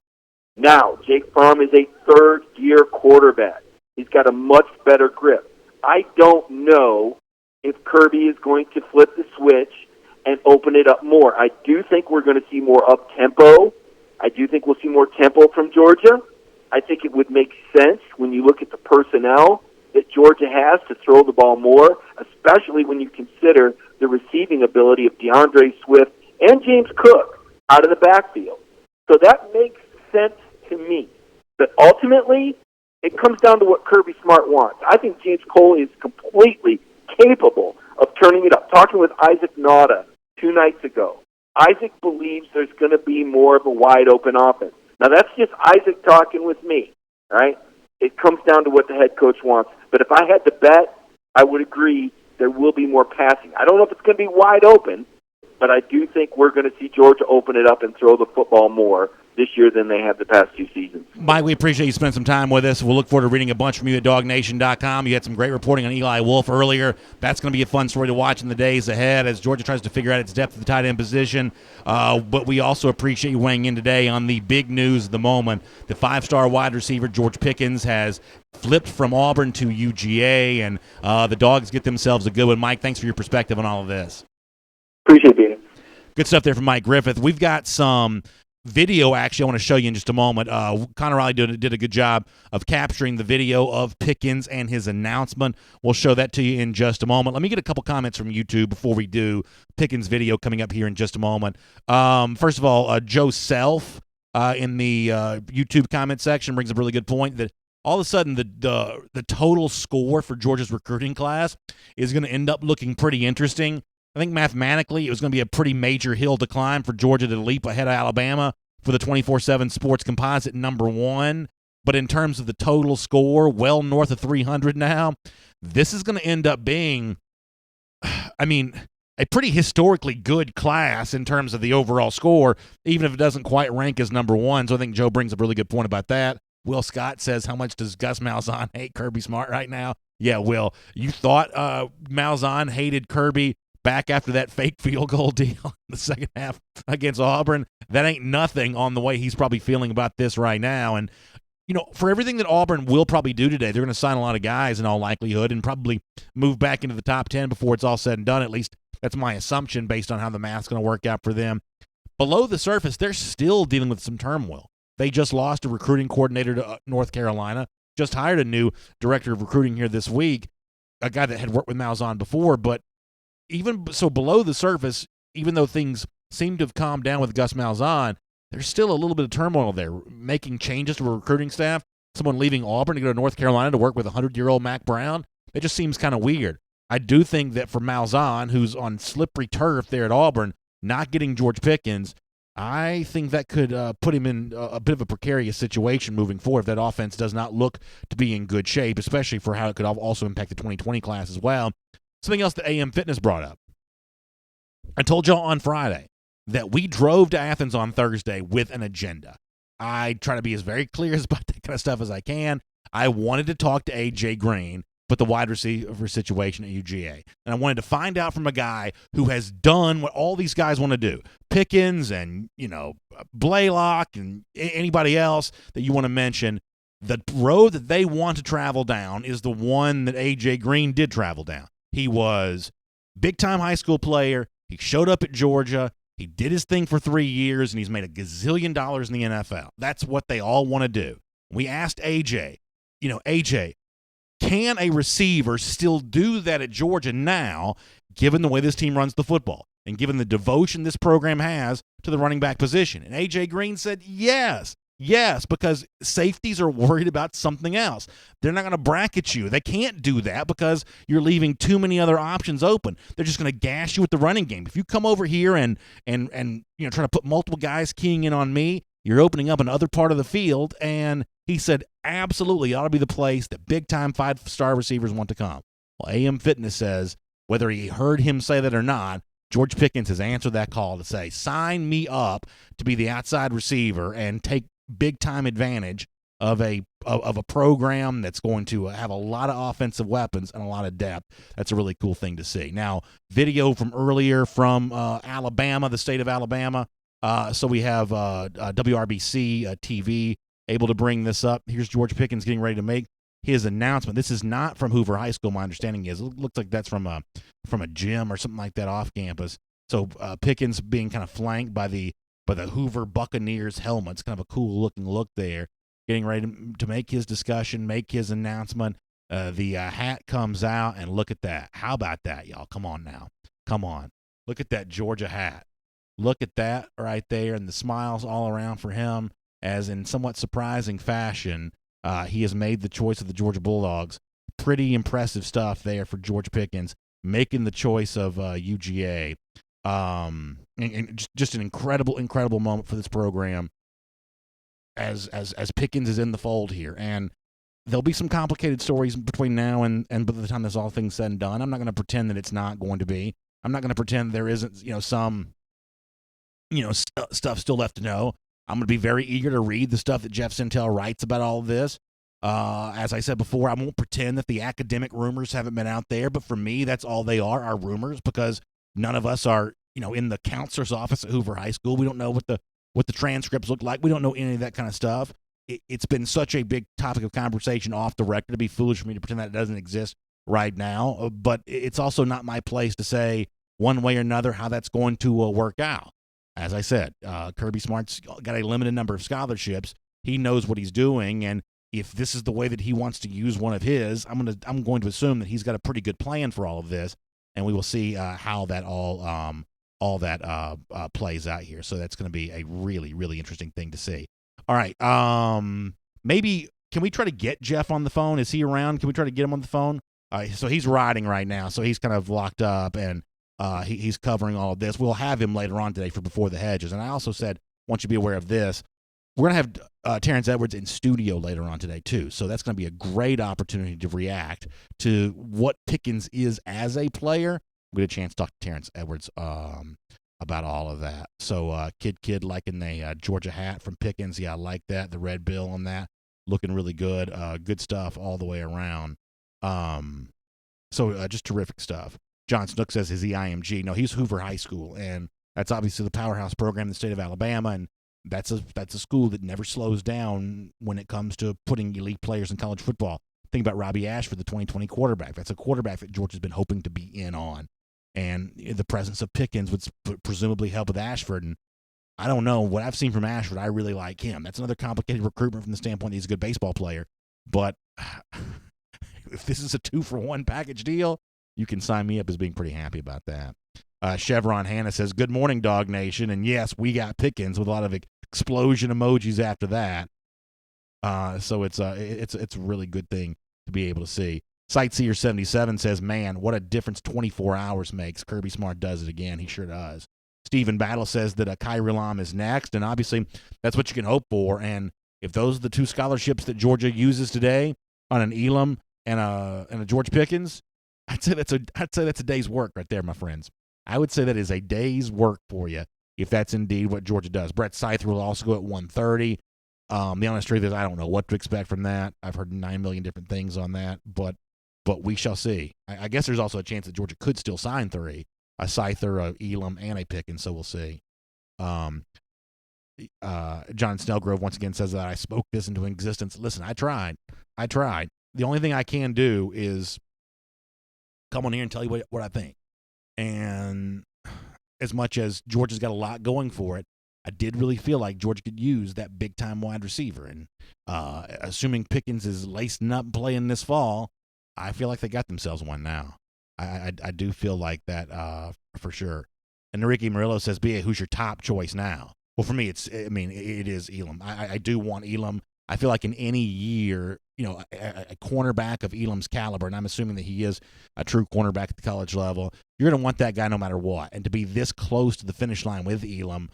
Now, Jake Fromm is a third-year quarterback. He's got a much better grip. I don't know if Kirby is going to flip the switch and open it up more. I do think we're going to see more up-tempo. I do think we'll see more tempo from Georgia. I think it would make sense when you look at the personnel that Georgia has to throw the ball more, especially when you consider the receiving ability of DeAndre Swift and James Cook out of the backfield. So that makes sense to me. But ultimately, it comes down to what Kirby Smart wants. I think James Coley is completely capable of turning it up. Talking with Isaac Nauta 2 nights ago, Isaac believes there's going to be more of a wide-open offense. Now, that's just Isaac talking with me, right? It comes down to what the head coach wants. But if I had to bet, I would agree there will be more passing. I don't know if it's going to be wide open, but I do think we're going to see Georgia open it up and throw the football more this year than they have the past 2 seasons. Mike, we appreciate you spending some time with us. We'll look forward to reading a bunch from you at DawgNation.com. You had some great reporting on Eli Wolf earlier. That's going to be a fun story to watch in the days ahead as Georgia tries to figure out its depth at the tight end position. But we also appreciate you weighing in today on the big news of the moment. The 5-star wide receiver, George Pickens, has flipped from Auburn to UGA, and the Dogs get themselves a good one. Mike, thanks for your perspective on all of this. Appreciate it. Good stuff there from Mike Griffith. We've got some video, actually, I want to show you in just a moment. Connor Riley did a good job of capturing the video of Pickens and his announcement. We'll show that to you in just a moment. Let me get a couple comments from YouTube before we do Pickens' video coming up here in just a moment. First of all, Joe Self in the YouTube comment section brings up a really good point that all of a sudden the total score for Georgia's recruiting class is going to end up looking pretty interesting. I think mathematically it was going to be a pretty major hill to climb for Georgia to leap ahead of Alabama for the 24/7 Sports Composite #1. But in terms of the total score, well north of 300 now, this is going to end up being, I mean, a pretty historically good class in terms of the overall score, even if it doesn't quite rank as #1. So I think Joe brings up a really good point about that. Will Scott says, how much does Gus Malzahn hate Kirby Smart right now? Yeah, Will, you thought Malzahn hated Kirby back after that fake field goal deal in the second half against Auburn? That ain't nothing on the way he's probably feeling about this right now. And, for everything that Auburn will probably do today, they're going to sign a lot of guys in all likelihood and probably move back into the top 10 before it's all said and done. At least that's my assumption based on how the math's going to work out for them. Below the surface, they're still dealing with some turmoil. They just lost a recruiting coordinator to North Carolina, just hired a new director of recruiting here this week, a guy that had worked with Malzahn before. But even so, below the surface, even though things seem to have calmed down with Gus Malzahn, there's still a little bit of turmoil there, making changes to a recruiting staff, someone leaving Auburn to go to North Carolina to work with 100-year-old Mac Brown. It just seems kind of weird. I do think that for Malzahn, who's on slippery turf there at Auburn, not getting George Pickens, I think that could put him in a bit of a precarious situation moving forward if that offense does not look to be in good shape, especially for how it could also impact the 2020 class as well. Something else that AM Fitness brought up. I told y'all on Friday that we drove to Athens on Thursday with an agenda. I try to be as very clear about that kind of stuff as I can. I wanted to talk to A.J. Green, but the wide receiver situation at UGA. And I wanted to find out from a guy who has done what all these guys want to do. Pickens and, Blaylock and anybody else that you want to mention. The road that they want to travel down is the one that A.J. Green did travel down. He was big-time high school player. He showed up at Georgia. He did his thing for 3 years, and he's made $1 gazillion in the NFL. That's what they all want to do. We asked A.J., A.J., can a receiver still do that at Georgia now, given the way this team runs the football and given the devotion this program has to the running back position? And A.J. Green said yes, because safeties are worried about something else. They're not going to bracket you. They can't do that because you're leaving too many other options open. They're just going to gash you with the running game. If you come over here and try to put multiple guys keying in on me, you're opening up another part of the field. And he said, absolutely, it ought to be the place that big-time 5-star receivers want to come. Well, AM Fitness says, whether he heard him say that or not, George Pickens has answered that call to say, sign me up to be the outside receiver and take big-time advantage of a program that's going to have a lot of offensive weapons and a lot of depth. That's a really cool thing to see. Now, video from earlier from Alabama, the state of Alabama. So we have WRBC TV able to bring this up. Here's George Pickens getting ready to make his announcement. This is not from Hoover High School, my understanding is. It looks like that's from a gym or something like that off campus. So Pickens being kind of flanked by the Hoover Buccaneers helmets, kind of a cool looking look there, getting ready to make his discussion, make his announcement. The hat comes out, and look at that. How about that, y'all? Come on now. Come on. Look at that Georgia hat. Look at that right there, and the smiles all around for him, as in somewhat surprising fashion, he has made the choice of the Georgia Bulldogs. Pretty impressive stuff there for George Pickens, making the choice of UGA. And just an incredible moment for this program as Pickens is in the fold here. And there'll be some complicated stories between now and by the time this all thing's said and done. I'm not going to pretend that it's not going to be. I'm not going to pretend there isn't, some stuff still left to know. I'm going to be very eager to read the stuff that Jeff Sintel writes about all of this. As I said before, I won't pretend that the academic rumors haven't been out there, but for me, that's all they are rumors, because none of us are, in the counselor's office at Hoover High School. We don't know what the transcripts look like. We don't know any of that kind of stuff. It's been such a big topic of conversation off the record. It'd be foolish for me to pretend that it doesn't exist right now, but it's also not my place to say one way or another how that's going to work out. As I said, Kirby Smart's got a limited number of scholarships. He knows what he's doing, and if this is the way that he wants to use one of his, I'm going to assume that he's got a pretty good plan for all of this, and we will see how that all that plays out here. So that's going to be a really, really interesting thing to see. All right, maybe can we try to get Jeff on the phone? Is he around? Can we try to get him on the phone? So he's riding right now, so he's kind of locked up, and he's covering all of this. We'll have him later on today for Before the Hedges. And I also said, want you to be aware of this, we're going to have Terrence Edwards in studio later on today, too. So that's going to be a great opportunity to react to what Pickens is as a player. We had a chance to talk to Terrence Edwards about all of that. So Kid liking the Georgia hat from Pickens. Yeah, I like that, the red bill on that. looking really good. Good stuff all the way around. So just terrific stuff. John Snook says, is he IMG? No, he's Hoover High School, and that's obviously the powerhouse program in the state of Alabama, and that's a school that never slows down when it comes to putting elite players in college football. Think about Robbie Ashford, the 2020 quarterback. That's a quarterback that Georgia's been hoping to be in on. And the presence of Pickens would presumably help with Ashford. And I don't know. What I've seen from Ashford, I really like him. That's another complicated recruitment from the standpoint that he's a good baseball player. But if this is a 2-for-1 package deal, you can sign me up as being pretty happy about that. Chevron Hannah says, good morning, Dog Nation. And yes, we got Pickens with a lot of explosion emojis after that. So it's a really good thing to be able to see. Sightseer77 says, man, what a difference 24 hours makes. Kirby Smart does it again. He sure does. Stephen Battle says that Kaiir Elam is next, and obviously that's what you can hope for. And if those are the two scholarships that Georgia uses today on an Elam and a George Pickens, I'd say that's a day's work right there, my friends. I would say that is a day's work for you if that's indeed what Georgia does. Brett Scyther will also go at 130. The honest truth is I don't know what to expect from that. I've heard 9 million different things on that, but we shall see. I guess there's also a chance that Georgia could still sign 3, a Scyther, a Elam, and a Pickens, so we'll see. John Snellgrove once again says that I spoke this into existence. Listen, I tried. The only thing I can do is come on here and tell you what I think. And as much as Georgia's got a lot going for it, I did really feel like Georgia could use that big-time wide receiver. And assuming Pickens is lacing up and playing this fall, I feel like they got themselves one now. I do feel like that for sure. And Enrique Murillo says, B.A., who's your top choice now? Well, for me, it is Elam. I do want Elam. I feel like in any year, a cornerback of Elam's caliber, and I'm assuming that he is a true cornerback at the college level, you're going to want that guy no matter what. And to be this close to the finish line with Elam,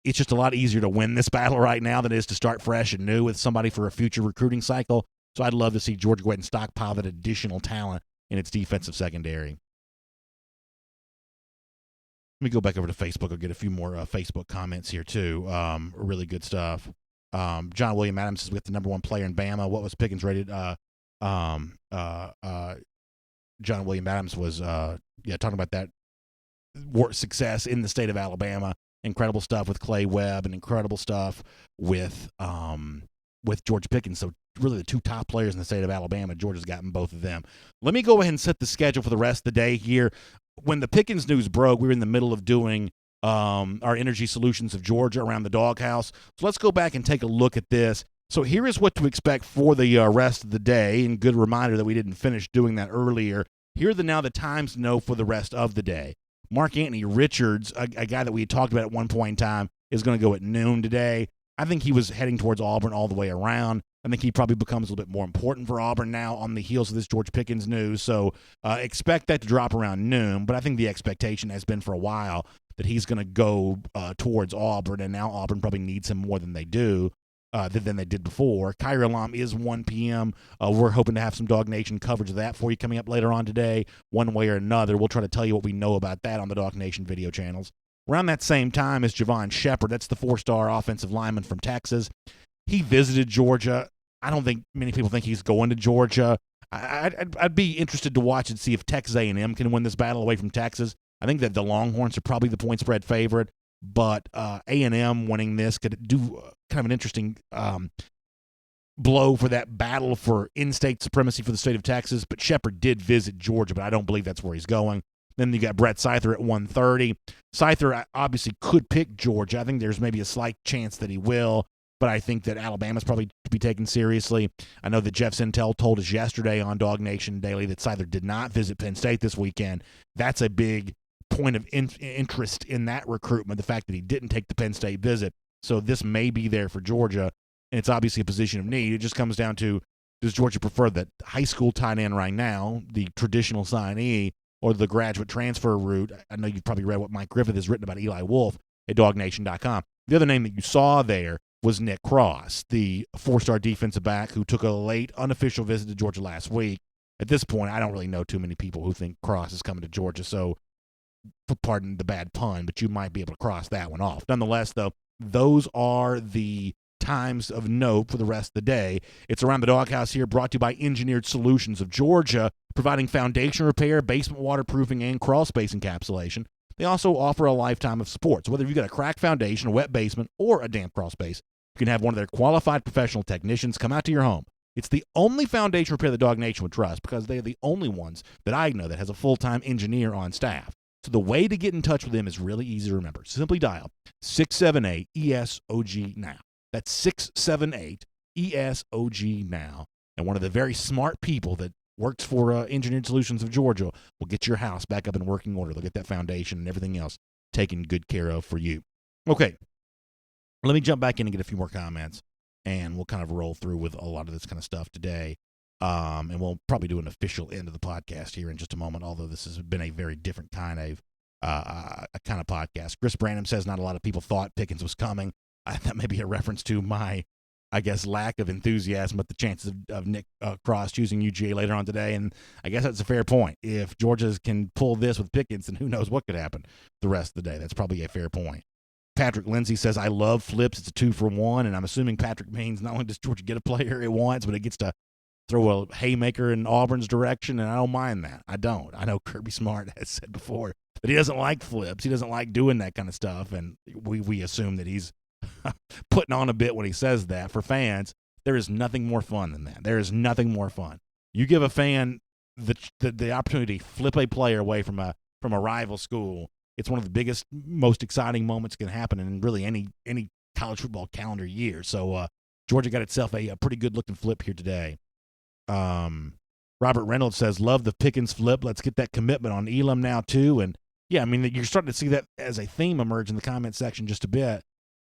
it's just a lot easier to win this battle right now than it is to start fresh and new with somebody for a future recruiting cycle. So I'd love to see Georgia go ahead and stockpile that additional talent in its defensive secondary. Let me go back over to Facebook. I'll get a few more Facebook comments here, too. Really good stuff. John William Adams says, with the number 1 player in Bama, what was Pickens rated? John William Adams was talking about that success in the state of Alabama. Incredible stuff with Clay Webb and incredible stuff with George Pickens. So really the 2 top players in the state of Alabama. Georgia's gotten both of them. Let me go ahead and set the schedule for the rest of the day here. When the Pickens news broke, we were in the middle of doing our Energy Solutions of Georgia around the doghouse. So let's go back and take a look at this. So here is what to expect for the rest of the day. And good reminder that we didn't finish doing that earlier. Here are the times to know for the rest of the day. Mark Anthony Richards, a guy that we had talked about at one point in time, is going to go at noon today. I think he was heading towards Auburn all the way around. I think he probably becomes a little bit more important for Auburn now on the heels of this George Pickens news. So expect that to drop around noon. But I think the expectation has been for a while that he's going to go towards Auburn, and now Auburn probably needs him more than they do. Than they did before. Kaiir Elam is 1 p.m. We're hoping to have some Dog Nation coverage of that for you coming up later on today, one way or another. We'll try to tell you what we know about that on the Dog Nation video channels. Around that same time is Javon Shepard. That's the 4-star offensive lineman from Texas. He visited Georgia. I don't think many people think he's going to Georgia. I'd be interested to watch and see if Texas A&M can win this battle away from Texas. I think that the Longhorns are probably the point spread favorite. But A&M winning this could do kind of an interesting blow for that battle for in-state supremacy for the state of Texas. But Shepard did visit Georgia, but I don't believe that's where he's going. Then you got Brett Scyther at 1:30. Scyther obviously could pick Georgia. I think there's maybe a slight chance that he will, but I think that Alabama's probably to be taken seriously. I know that Jeff Sintel told us yesterday on DawgNation Daily that Scyther did not visit Penn State this weekend. That's a big point of interest in that recruitment, the fact that he didn't take the Penn State visit. So this may be there for Georgia, and it's obviously a position of need. It just comes down to, does Georgia prefer the high school tight end right now, the traditional signee, or the graduate transfer route? I know you've probably read what Mike Griffith has written about Eli Wolf at DawgNation.com. The other name that you saw there was Nick Cross, the 4-star defensive back who took a late unofficial visit to Georgia last week. At this point, I don't really know too many people who think Cross is coming to Georgia, so pardon the bad pun, but you might be able to cross that one off. Nonetheless, though, those are the times of note for the rest of the day. It's Around the Doghouse here, brought to you by Engineered Solutions of Georgia, providing foundation repair, basement waterproofing, and crawl space encapsulation. They also offer a lifetime of support. So whether you've got a cracked foundation, a wet basement, or a damp crawl space, you can have one of their qualified professional technicians come out to your home. It's the only foundation repair the DawgNation would trust because they are the only ones that I know that has a full-time engineer on staff. So the way to get in touch with them is really easy to remember. Simply dial 678-ESOG now. That's 678-ESOG now. And one of the very smart people that works for Engineered Solutions of Georgia will get your house back up in working order. They'll get that foundation and everything else taken good care of for you. Okay, let me jump back in and get a few more comments, and we'll kind of roll through with a lot of this kind of stuff today. And we'll probably do an official end of the podcast here in just a moment, although this has been a very different kind of podcast. Chris Branham says not a lot of people thought Pickens was coming. That may be a reference to my, I guess, lack of enthusiasm at the chances of Nick Cross choosing UGA later on today. And I guess that's a fair point. If Georgia can pull this with Pickens, then who knows what could happen the rest of the day. That's probably a fair point. Patrick Lindsay says, I love flips. It's a 2-for-1. And I'm assuming Patrick means not only does Georgia get a player it wants, but it gets to throw a haymaker in Auburn's direction. And I don't mind that. I don't. I know Kirby Smart has said before that he doesn't like flips. He doesn't like doing that kind of stuff. And we assume that he's putting on a bit when he says that. For fans, there is nothing more fun than that. There is nothing more fun. You give a fan the opportunity to flip a player away from a rival school. It's one of the biggest, most exciting moments that can happen in really any college football calendar year. So Georgia got itself a pretty good-looking flip here today. Robert Reynolds says, love the Pickens flip. Let's get that commitment on Elam now, too. And, yeah, I mean, you're starting to see that as a theme emerge in the comment section just a bit.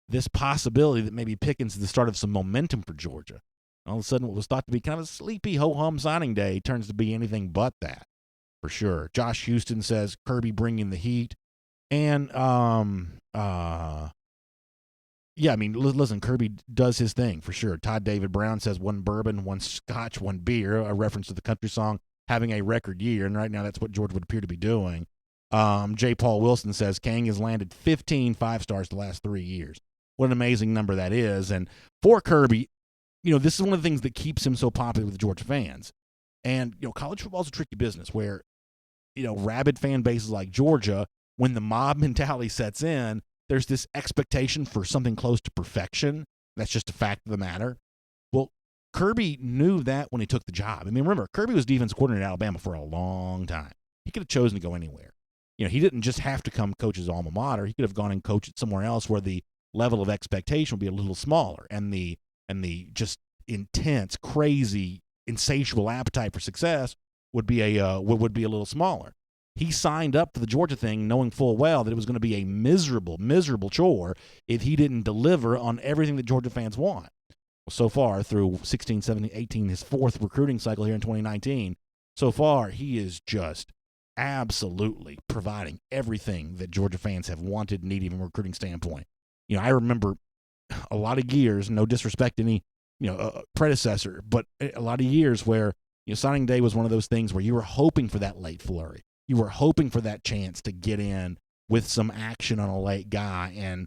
This possibility that maybe Pickens is the start of some momentum for Georgia. All of a sudden, what was thought to be kind of a sleepy ho-hum signing day turns to be anything but that, for sure. Josh Houston says, Kirby bringing the heat. And, yeah, I mean, listen, Kirby does his thing, for sure. Todd David Brown says, one bourbon, one scotch, one beer, a reference to the country song, having a record year. And right now, that's what Georgia would appear to be doing. J. Paul Wilson says, Kang has landed 15 5-stars the last 3 years. What an amazing number that is. And for Kirby, you know, this is one of the things that keeps him so popular with Georgia fans. And, you know, college football is a tricky business where, you know, rabid fan bases like Georgia, when the mob mentality sets in, there's this expectation for something close to perfection. That's just a fact of the matter. Well, Kirby knew that when he took the job. I mean, remember, Kirby was defense coordinator at Alabama for a long time. He could have chosen to go anywhere. You know, he didn't just have to come coach his alma mater. He could have gone and coached it somewhere else where the level of expectation would be a little smaller, and the just intense, crazy, insatiable appetite for success would be a little smaller. He signed up for the Georgia thing knowing full well that it was going to be a miserable, miserable chore if he didn't deliver on everything that Georgia fans want. Well, so far, through 16, 17, 18, his fourth recruiting cycle here in 2019, so far he is just absolutely providing everything that Georgia fans have wanted, needed from a recruiting standpoint. You know, I remember a lot of years, no disrespect to any, predecessor, but a lot of years where, signing day was one of those things where you were hoping for that late flurry. You were hoping for that chance to get in with some action on a late guy, and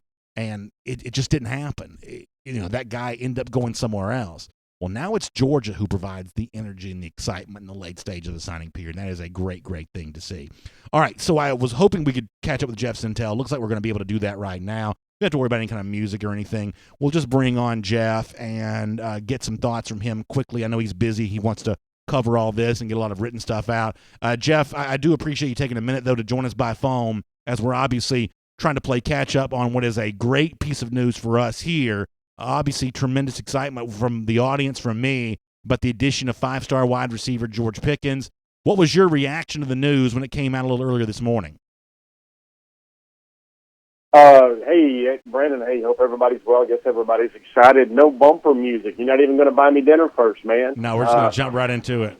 it just didn't happen. That guy ended up going somewhere else. Well, now it's Georgia who provides the energy and the excitement in the late stage of the signing period. And that is a great, great thing to see. All right, so I was hoping we could catch up with Jeff Sintel. Looks like we're going to be able to do that right now. We don't have to worry about any kind of music or anything. We'll just bring on Jeff and get some thoughts from him quickly. I know he's busy. He wants to cover all this and get a lot of written stuff out. Jeff, I do appreciate you taking a minute, though, to join us by phone, as we're obviously trying to play catch-up on what is a great piece of news for us here. Obviously, tremendous excitement from the audience, from me, but the addition of five-star wide receiver George Pickens. What was your reaction to the news when it came out a little earlier this morning? Hey, Brandon, hope everybody's well. I guess everybody's excited. No bumper music. You're not even going to buy me dinner first, man. No, we're just going to jump right into it.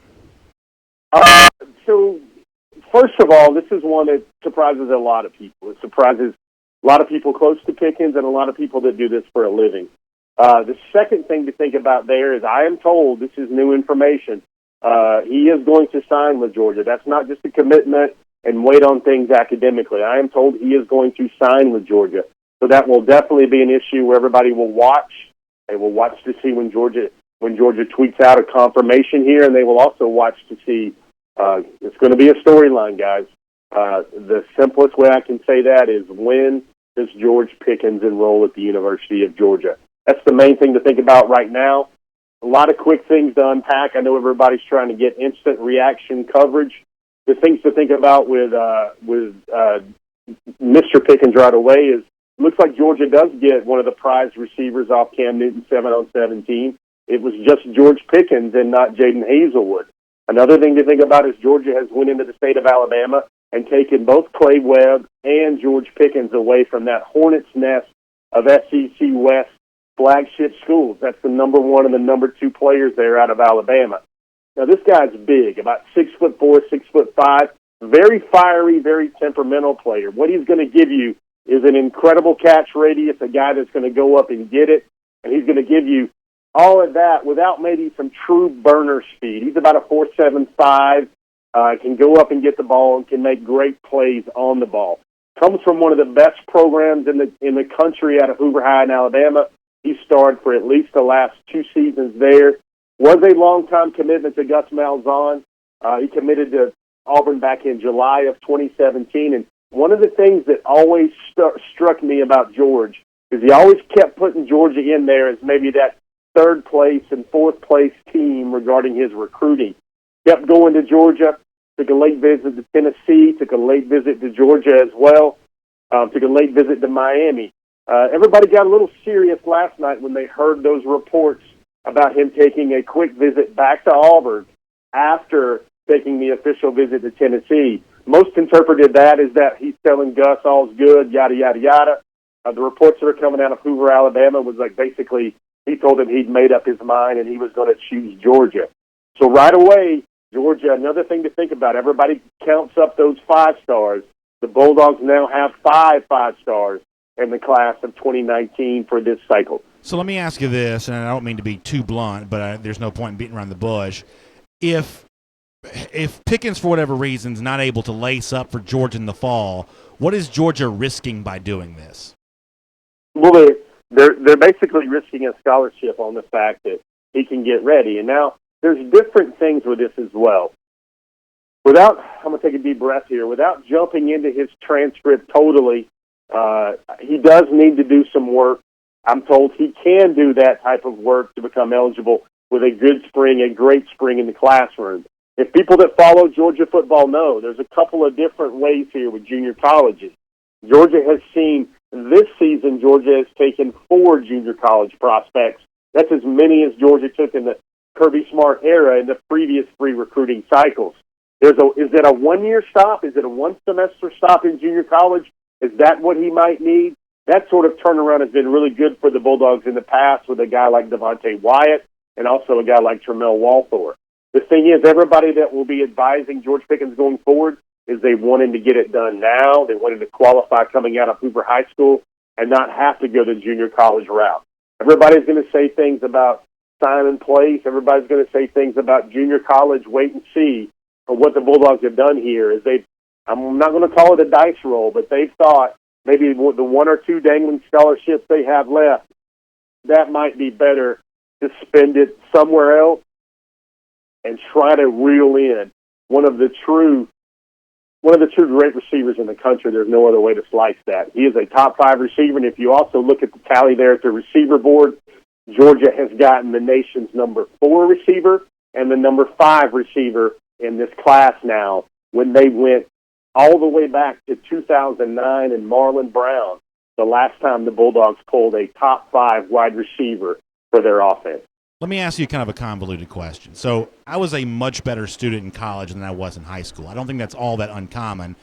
So, first of all, this is one that surprises a lot of people. It surprises a lot of people close to Pickens and a lot of people that do this for a living. The second thing to think about there is I am told, this is new information, he is going to sign with Georgia. That's not just a commitment and wait on things academically. I am told he is going to sign with Georgia. So that will definitely be an issue where everybody will watch They will watch to see when Georgia tweets out a confirmation here, and they will also watch to see. It's going to be a storyline, guys. The simplest way I can say that is, when does George Pickens enroll at the University of Georgia? That's the main thing to think about right now. A lot of quick things to unpack. I know everybody's trying to get instant reaction coverage. The things to think about with Mr. Pickens right away is, looks like Georgia does get one of the prized receivers off Cam Newton's 7-on-17. It was just George Pickens and not Jaden Hazelwood. Another thing to think about is Georgia has went into the state of Alabama and taken both Clay Webb and George Pickens away from that hornet's nest of SEC West flagship schools. That's the number 1 and the number 2 players there out of Alabama. Now, this guy's big, about 6'4", 6'5", very fiery, very temperamental player. What he's going to give you is an incredible catch radius, a guy that's going to go up and get it, and he's going to give you all of that without maybe some true burner speed. He's about a 4.75, can go up and get the ball and can make great plays on the ball. Comes from one of the best programs in the country out of Hoover High in Alabama. He starred for at least the last 2 seasons there. Was a long-time commitment to Gus Malzahn. He committed to Auburn back in July of 2017. And one of the things that always struck me about George is he always kept putting Georgia in there as maybe that 3rd place and 4th place team regarding his recruiting. Kept going to Georgia, took a late visit to Tennessee, took a late visit to Georgia as well, took a late visit to Miami. Everybody got a little serious last night when they heard those reports about him taking a quick visit back to Auburn after taking the official visit to Tennessee. Most interpreted that as that he's telling Gus all's good, yada, yada, yada. The reports that are coming out of Hoover, Alabama was like basically he told him he'd made up his mind and he was going to choose Georgia. So right away, Georgia, another thing to think about, everybody counts up those 5 stars. The Bulldogs now have 5 5-stars in the class of 2019 for this cycle. So let me ask you this, and I don't mean to be too blunt, but there's no point in beating around the bush. If Pickens, for whatever reason, is not able to lace up for Georgia in the fall, what is Georgia risking by doing this? Well, they're basically risking a scholarship on the fact that he can get ready. And now there's different things with this as well. I'm going to take a deep breath here. Without jumping into his transcript totally, he does need to do some work. I'm told he can do that type of work to become eligible with a good spring, a great spring in the classroom. If people that follow Georgia football know, there's a couple of different ways here with junior colleges. Georgia has seen this season, Georgia has taken 4 junior college prospects. That's as many as Georgia took in the Kirby Smart era in the previous 3 recruiting cycles. Is it a 1-year stop? Is it a 1-semester stop in junior college? Is that what he might need? That sort of turnaround has been really good for the Bulldogs in the past with a guy like Devontae Wyatt and also a guy like Tramel Walthor. The thing is, everybody that will be advising George Pickens going forward is they want him to get it done now. They want him to qualify coming out of Hoover High School and not have to go the junior college route. Everybody's going to say things about time and place. Everybody's going to say things about junior college, wait and see. But what the Bulldogs have done here is I'm not going to call it a dice roll, but they've thought maybe the 1 or 2 dangling scholarships they have left, that might be better to spend it somewhere else and try to reel in one of the true great receivers in the country. There's no other way to slice that. He is a top 5 receiver, and if you also look at the tally there at the receiver board, Georgia has gotten the nation's number 4 receiver and the number 5 receiver in this class now, when they went all the way back to 2009 and Marlon Brown, the last time the Bulldogs pulled a top 5 wide receiver for their offense. Let me ask you kind of a convoluted question. So I was a much better student in college than I was in high school. I don't think that's all that uncommon.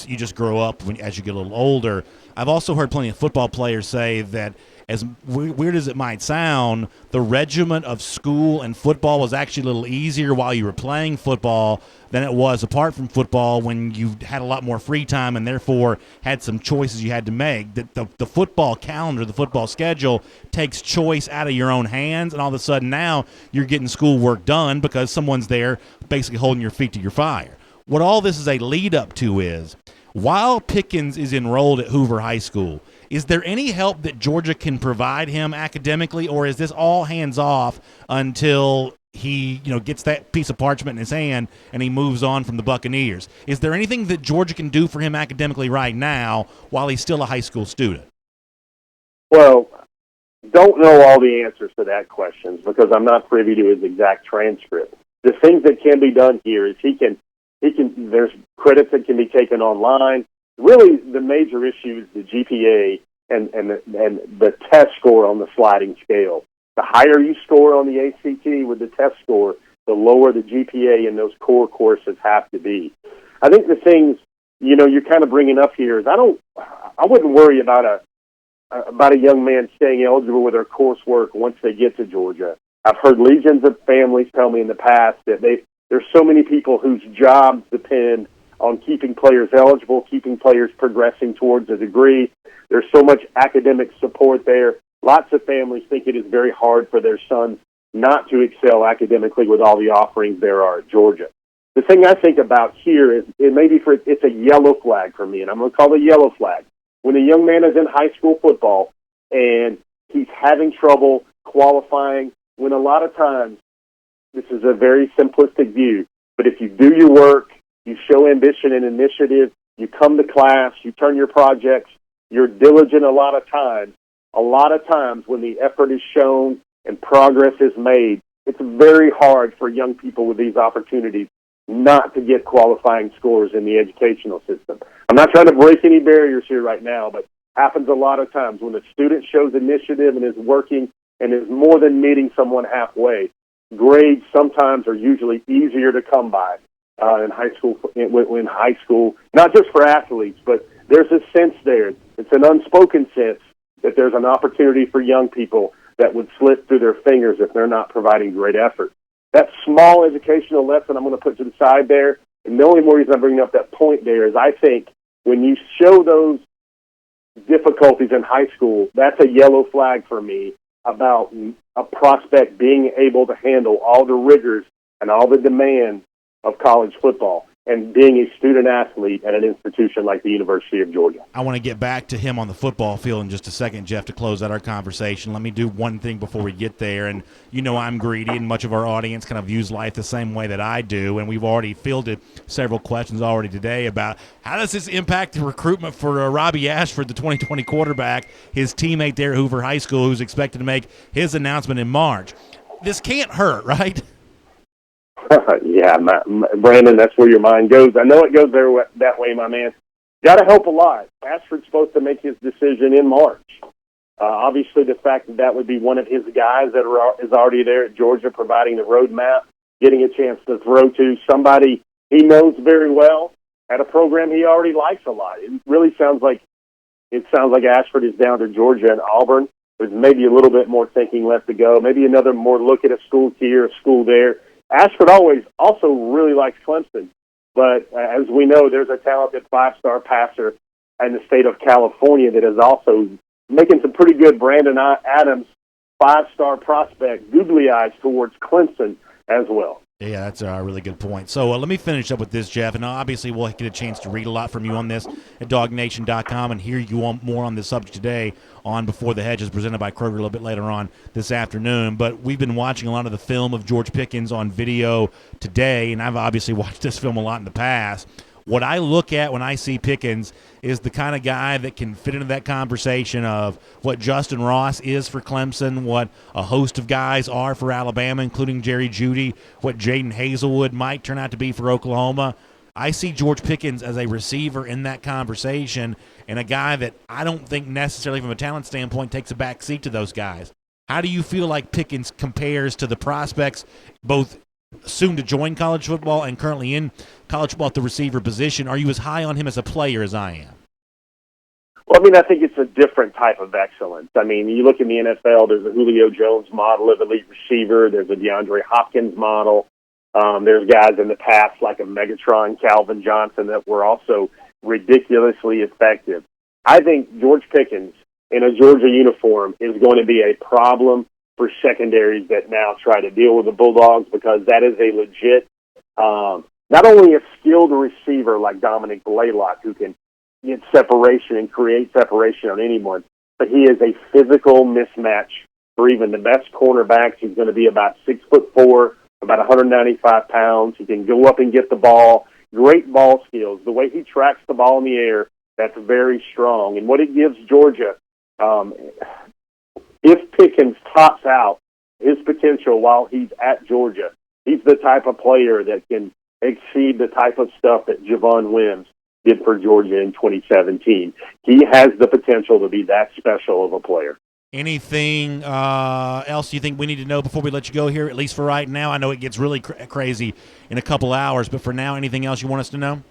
You just grow up as you get a little older. I've also heard plenty of football players say that, as weird as it might sound, the regiment of school and football was actually a little easier while you were playing football than it was apart from football, when you had a lot more free time and therefore had some choices you had to make. That the football calendar, the football schedule takes choice out of your own hands, and all of a sudden now you're getting schoolwork done because someone's there basically holding your feet to your fire. What all this is a lead up to is, While Pickens is enrolled at Hoover High School, is there any help that Georgia can provide him academically, or is this all hands off until he, gets that piece of parchment in his hand and he moves on from the Buccaneers? Is there anything that Georgia can do for him academically right now while he's still a high school student? Well, don't know all the answers to that question because I'm not privy to his exact transcript. The things that can be done here is there's credits that can be taken online. Really, the major issue is the GPA and the test score on the sliding scale. The higher you score on the ACT with the test score, the lower the GPA in those core courses have to be. I think the things, you're kind of bringing up here is I wouldn't worry about a young man staying eligible with their coursework once they get to Georgia. I've heard legions of families tell me in the past that there's so many people whose jobs depend on keeping players eligible, keeping players progressing towards a degree. There's so much academic support there. Lots of families think it is very hard for their sons not to excel academically with all the offerings there are at Georgia. The thing I think about here is it's a yellow flag for me, and I'm going to call it a yellow flag. When a young man is in high school football and he's having trouble qualifying, when a lot of times, this is a very simplistic view, but if you do your work, you show ambition and initiative, you come to class, you turn your projects, you're diligent a lot of times when the effort is shown and progress is made, it's very hard for young people with these opportunities not to get qualifying scores in the educational system. I'm not trying to break any barriers here right now, but happens a lot of times when a student shows initiative and is working and is more than meeting someone halfway. Grades sometimes are usually easier to come by in high school. In high school, not just for athletes, but there's a sense there. It's an unspoken sense that there's an opportunity for young people that would slip through their fingers if they're not providing great effort. That small educational lesson I'm going to put to the side there, and the only reason I'm bringing up that point there is I think when you show those difficulties in high school, that's a yellow flag for me about a prospect being able to handle all the rigors and all the demands of college football and being a student athlete at an institution like the University of Georgia. I want to get back to him on the football field in just a second, Jeff, to close out our conversation. Let me do one thing before we get there. And I'm greedy, and much of our audience kind of views life the same way that I do. And we've already fielded several questions already today about how does this impact the recruitment for Robbie Ashford, the 2020 quarterback, his teammate there at Hoover High School, who's expected to make his announcement in March. This can't hurt, right? Yeah, Brandon, that's where your mind goes. I know it goes that way, my man. Got to help a lot. Ashford's supposed to make his decision in March. Obviously, the fact that would be one of his guys that is already there at Georgia, providing the roadmap, getting a chance to throw to somebody he knows very well at a program he already likes a lot. It really sounds like Ashford is down to Georgia and Auburn. There's maybe a little bit more thinking left to go. Maybe another more look at a school here, a school there. Ashford also really likes Clemson, but as we know, there's a talented five-star passer in the state of California that is also making some pretty good Brandon Adams five-star prospect googly eyes towards Clemson as well. Yeah, that's a really good point. So let me finish up with this, Jeff, and obviously we'll get a chance to read a lot from you on this at DawgNation.com and hear you more on this subject today on Before the Hedges, presented by Kroger a little bit later on this afternoon. But we've been watching a lot of the film of George Pickens on video today, and I've obviously watched this film a lot in the past. What I look at when I see Pickens is the kind of guy that can fit into that conversation of what Justin Ross is for Clemson, what a host of guys are for Alabama, including Jerry Jeudy, what Jaden Hazelwood might turn out to be for Oklahoma. I see George Pickens as a receiver in that conversation and a guy that I don't think necessarily from a talent standpoint takes a back seat to those guys. How do you feel like Pickens compares to the prospects, both soon to join college football and currently in college football at the receiver position? Are you as high on him as a player as I am? Well, I think it's a different type of excellence. You look in the NFL, there's a Julio Jones model of elite receiver. There's a DeAndre Hopkins model. There's guys in the past like a Megatron, Calvin Johnson, that were also ridiculously effective. I think George Pickens in a Georgia uniform is going to be a problem for secondaries that now try to deal with the Bulldogs, because that is a legit, not only a skilled receiver like Dominic Blaylock who can get separation and create separation on anyone. But he is a physical mismatch for even the best cornerbacks. He's going to be about 6'4", about 195 pounds. He can go up and get the ball. Great ball skills. The way he tracks the ball in the air, that's very strong. And what it gives Georgia, if Pickens tops out his potential while he's at Georgia, he's the type of player that can exceed the type of stuff that Javon Wims did for Georgia in 2017. He has the potential to be that special of a player. Anything else you think we need to know before we let you go here, at least for right now? I know it gets really crazy in a couple hours, but for now, anything else you want us to know?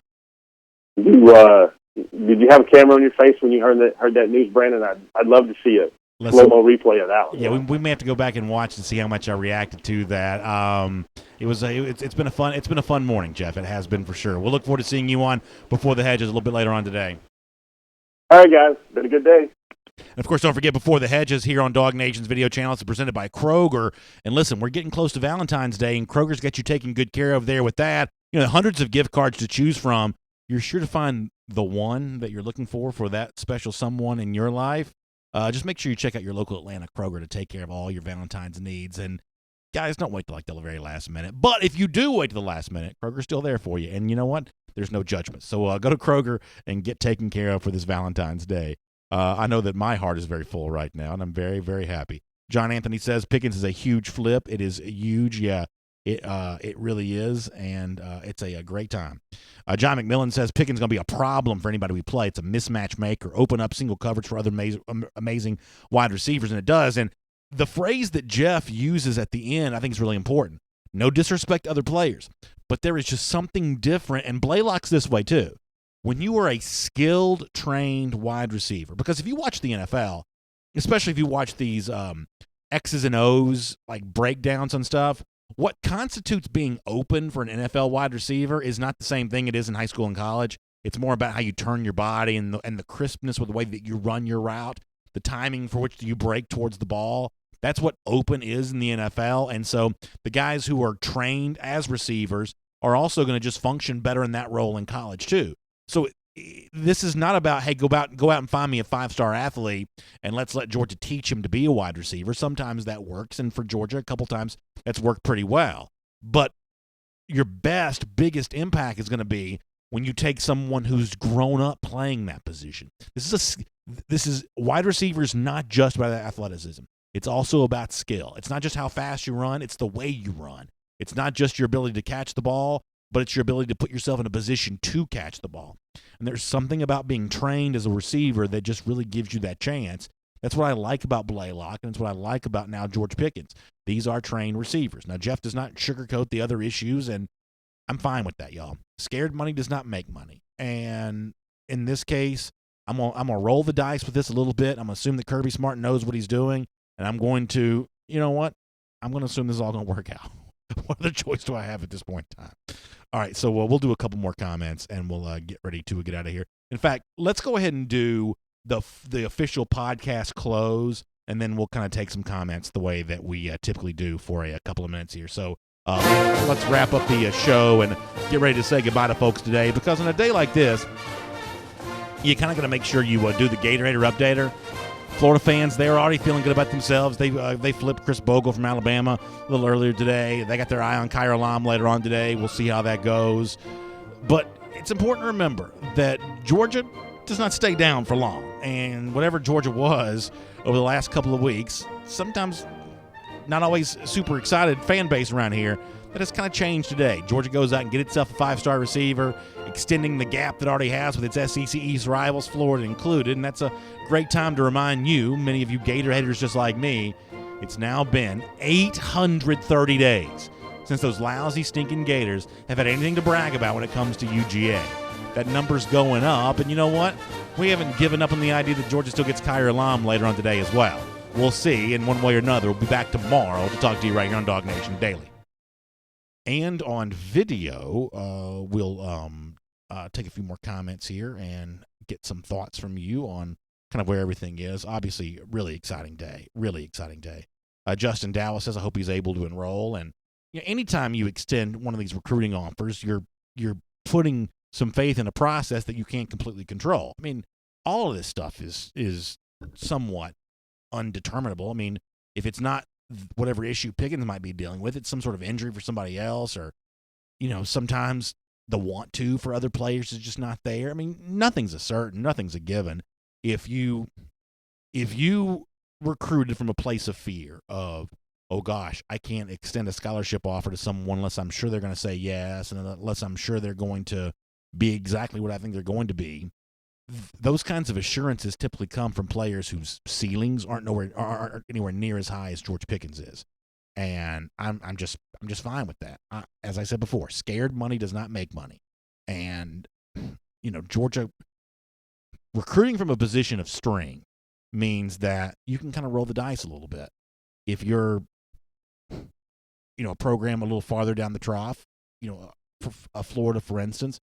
Did you have a camera on your face when you heard that news, Brandon? I'd love to see a slow-mo replay of that one. Yeah, we may have to go back and watch to see how much I reacted to that. It's been a fun morning, Jeff. It has been for sure. We'll look forward to seeing you on Before the Hedges a little bit later on today. All right, guys. Been a good day. And of course, don't forget Before the Hedges here on DawgNation's video channel. It's presented by Kroger. And listen, we're getting close to Valentine's Day, and Kroger's got you taken good care of there with that. You know, hundreds of gift cards to choose from. You're sure to find the one that you're looking for that special someone in your life. Just make sure you check out your local Atlanta Kroger to take care of all your Valentine's needs. And guys, don't wait till the very last minute. But if you do wait to the last minute, Kroger's still there for you. And you know what? There's no judgment. So go to Kroger and get taken care of for this Valentine's Day. I know that my heart is very full right now, and I'm very, very happy. John Anthony says Pickens is a huge flip. It is huge, yeah. It really is, and it's a great time. John McMillan says Pickens is going to be a problem for anybody we play. It's a mismatch maker, open up single coverage for other amazing wide receivers, and it does. And the phrase that Jeff uses at the end I think is really important. No disrespect to other players, but there is just something different, and Blaylock's this way too. When you are a skilled, trained wide receiver, because if you watch the NFL, especially if you watch these X's and O's, like breakdowns and stuff, what constitutes being open for an NFL wide receiver is not the same thing it is in high school and college. It's more about how you turn your body and the crispness with the way that you run your route, the timing for which you break towards the ball. That's what open is in the NFL. And so the guys who are trained as receivers are also going to just function better in that role in college too. So this is not about, hey, go out and find me a 5-star athlete and let's let Georgia teach him to be a wide receiver. Sometimes that works, and for Georgia, a couple times that's worked pretty well. But your biggest impact is going to be when you take someone who's grown up playing that position. This is wide receivers, not just about athleticism. It's also about skill. It's not just how fast you run, it's the way you run. It's not just your ability to catch the ball, but it's your ability to put yourself in a position to catch the ball. And there's something about being trained as a receiver that just really gives you that chance. That's what I like about Blaylock, and it's what I like about now George Pickens. These are trained receivers. Now, Jeff does not sugarcoat the other issues, and I'm fine with that, y'all. Scared money does not make money. And in this case, I'm gonna roll the dice with this a little bit. I'm going to assume that Kirby Smart knows what he's doing, and I'm going to, you know what? I'm going to assume this is all going to work out. What other choice do I have at this point in time? All right, so we'll do a couple more comments, and we'll get ready to get out of here. In fact, let's go ahead and do the official podcast close, and then we'll kind of take some comments the way that we typically do for a couple of minutes here. So let's wrap up the show and get ready to say goodbye to folks today, because on a day like this, you kind of got to make sure you do the Gatorade updater. Florida fans, they're already feeling good about themselves. They flipped Chris Bogle from Alabama a little earlier today. They got their eye on Kaiir Elam later on today. We'll see how that goes. But it's important to remember that Georgia does not stay down for long. And whatever Georgia was over the last couple of weeks, sometimes not always super excited fan base around here, that has kind of changed today. Georgia goes out and get itself a 5-star receiver, extending the gap that it already has with its SEC East rivals, Florida included. And that's a great time to remind you, many of you Gator haters just like me, it's now been 830 days since those lousy, stinking Gators have had anything to brag about when it comes to UGA. That number's going up, and you know what? We haven't given up on the idea that Georgia still gets Kaiir Elam later on today as well. We'll see, in one way or another. We'll be back tomorrow to talk to you right here on DawgNation Daily. And on video, we'll take a few more comments here and get some thoughts from you on kind of where everything is. Obviously, really exciting day. Justin Dallas says, I hope he's able to enroll. And you know, anytime you extend one of these recruiting offers, you're putting some faith in a process that you can't completely control. I mean, all of this stuff is somewhat undeterminable. I mean, if it's not whatever issue Pickens might be dealing with, it's some sort of injury for somebody else, or, sometimes the want to for other players is just not there. I mean, nothing's a certain, nothing's a given. If you recruited from a place of fear of, oh gosh, I can't extend a scholarship offer to someone unless I'm sure they're going to say yes, and unless I'm sure they're going to be exactly what I think they're going to be, those kinds of assurances typically come from players whose ceilings aren't anywhere near as high as George Pickens is. And I'm just fine with that. As I said before, scared money does not make money. And, Georgia recruiting from a position of strength means that you can kind of roll the dice a little bit. If you're, a program a little farther down the trough, Florida, for instance,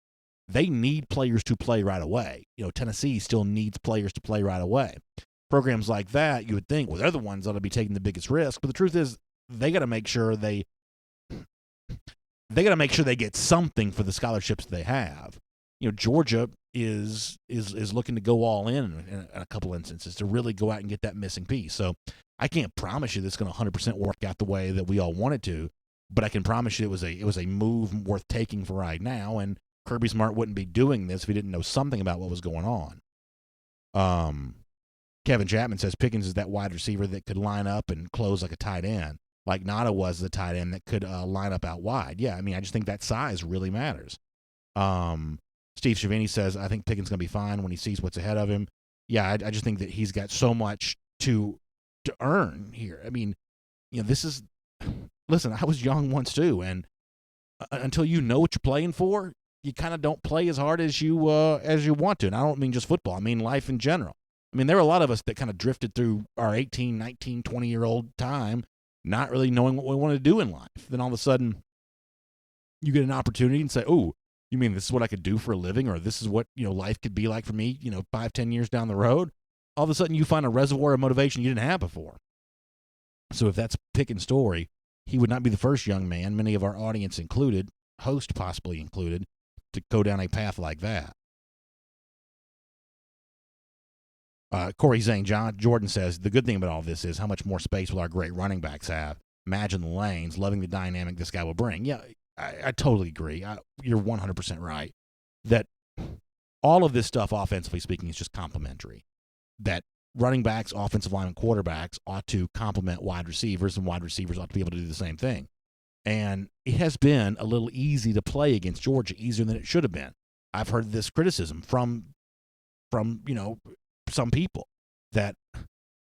they need players to play right away. Tennessee still needs players to play right away. Programs like that, you would think, well, they're the ones that ought to be taking the biggest risk. But the truth is, they got to make sure they get something for the scholarships they have. Georgia is looking to go all in a couple instances to really go out and get that missing piece. So I can't promise you this is going to 100% work out the way that we all want it to, but I can promise you it was a move worth taking for right now. And Kirby Smart wouldn't be doing this if he didn't know something about what was going on. Kevin Chapman says Pickens is that wide receiver that could line up and close like a tight end, like Nada was the tight end that could line up out wide. Yeah, I mean, I just think that size really matters. Steve Schiavini says, I think Pickens is going to be fine when he sees what's ahead of him. Yeah, I just think that he's got so much to earn here. I mean, this is – listen, I was young once too, and until you know what you're playing for, you kind of don't play as hard as you want to. And I don't mean just football. I mean life in general. I mean, there are a lot of us that kind of drifted through our 18, 19, 20-year-old time not really knowing what we want to do in life. Then all of a sudden you get an opportunity and say, oh, you mean this is what I could do for a living, or this is what, life could be like for me, 5-10 years down the road? All of a sudden you find a reservoir of motivation you didn't have before. So if that's Pickens' story, he would not be the first young man, many of our audience included, host possibly included, to go down a path like that. Corey Zane Jordan says, the good thing about all this is how much more space will our great running backs have. Imagine the lanes, loving the dynamic this guy will bring. Yeah, I totally agree. You're 100% right that all of this stuff, offensively speaking, is just complementary. That running backs, offensive linemen, quarterbacks ought to complement wide receivers, and wide receivers ought to be able to do the same thing. And it has been a little easy to play against Georgia, easier than it should have been. I've heard this criticism from some people that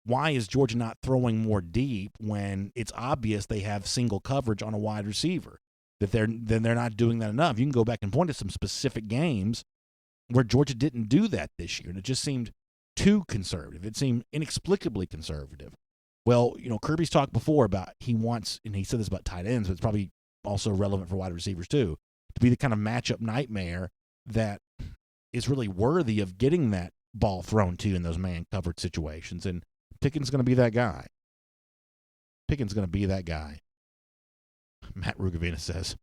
why is Georgia not throwing more deep when it's obvious they have single coverage on a wide receiver? That they're not doing that enough. You can go back and point to some specific games where Georgia didn't do that this year, and it just seemed too conservative. It seemed inexplicably conservative. Well, Kirby's talked before about he wants, and he said this about tight ends, but it's probably also relevant for wide receivers too, to be the kind of matchup nightmare that is really worthy of getting that ball thrown to in those man-covered situations. And Pickens is going to be that guy. Pickens is going to be that guy. Matt Rugavina says,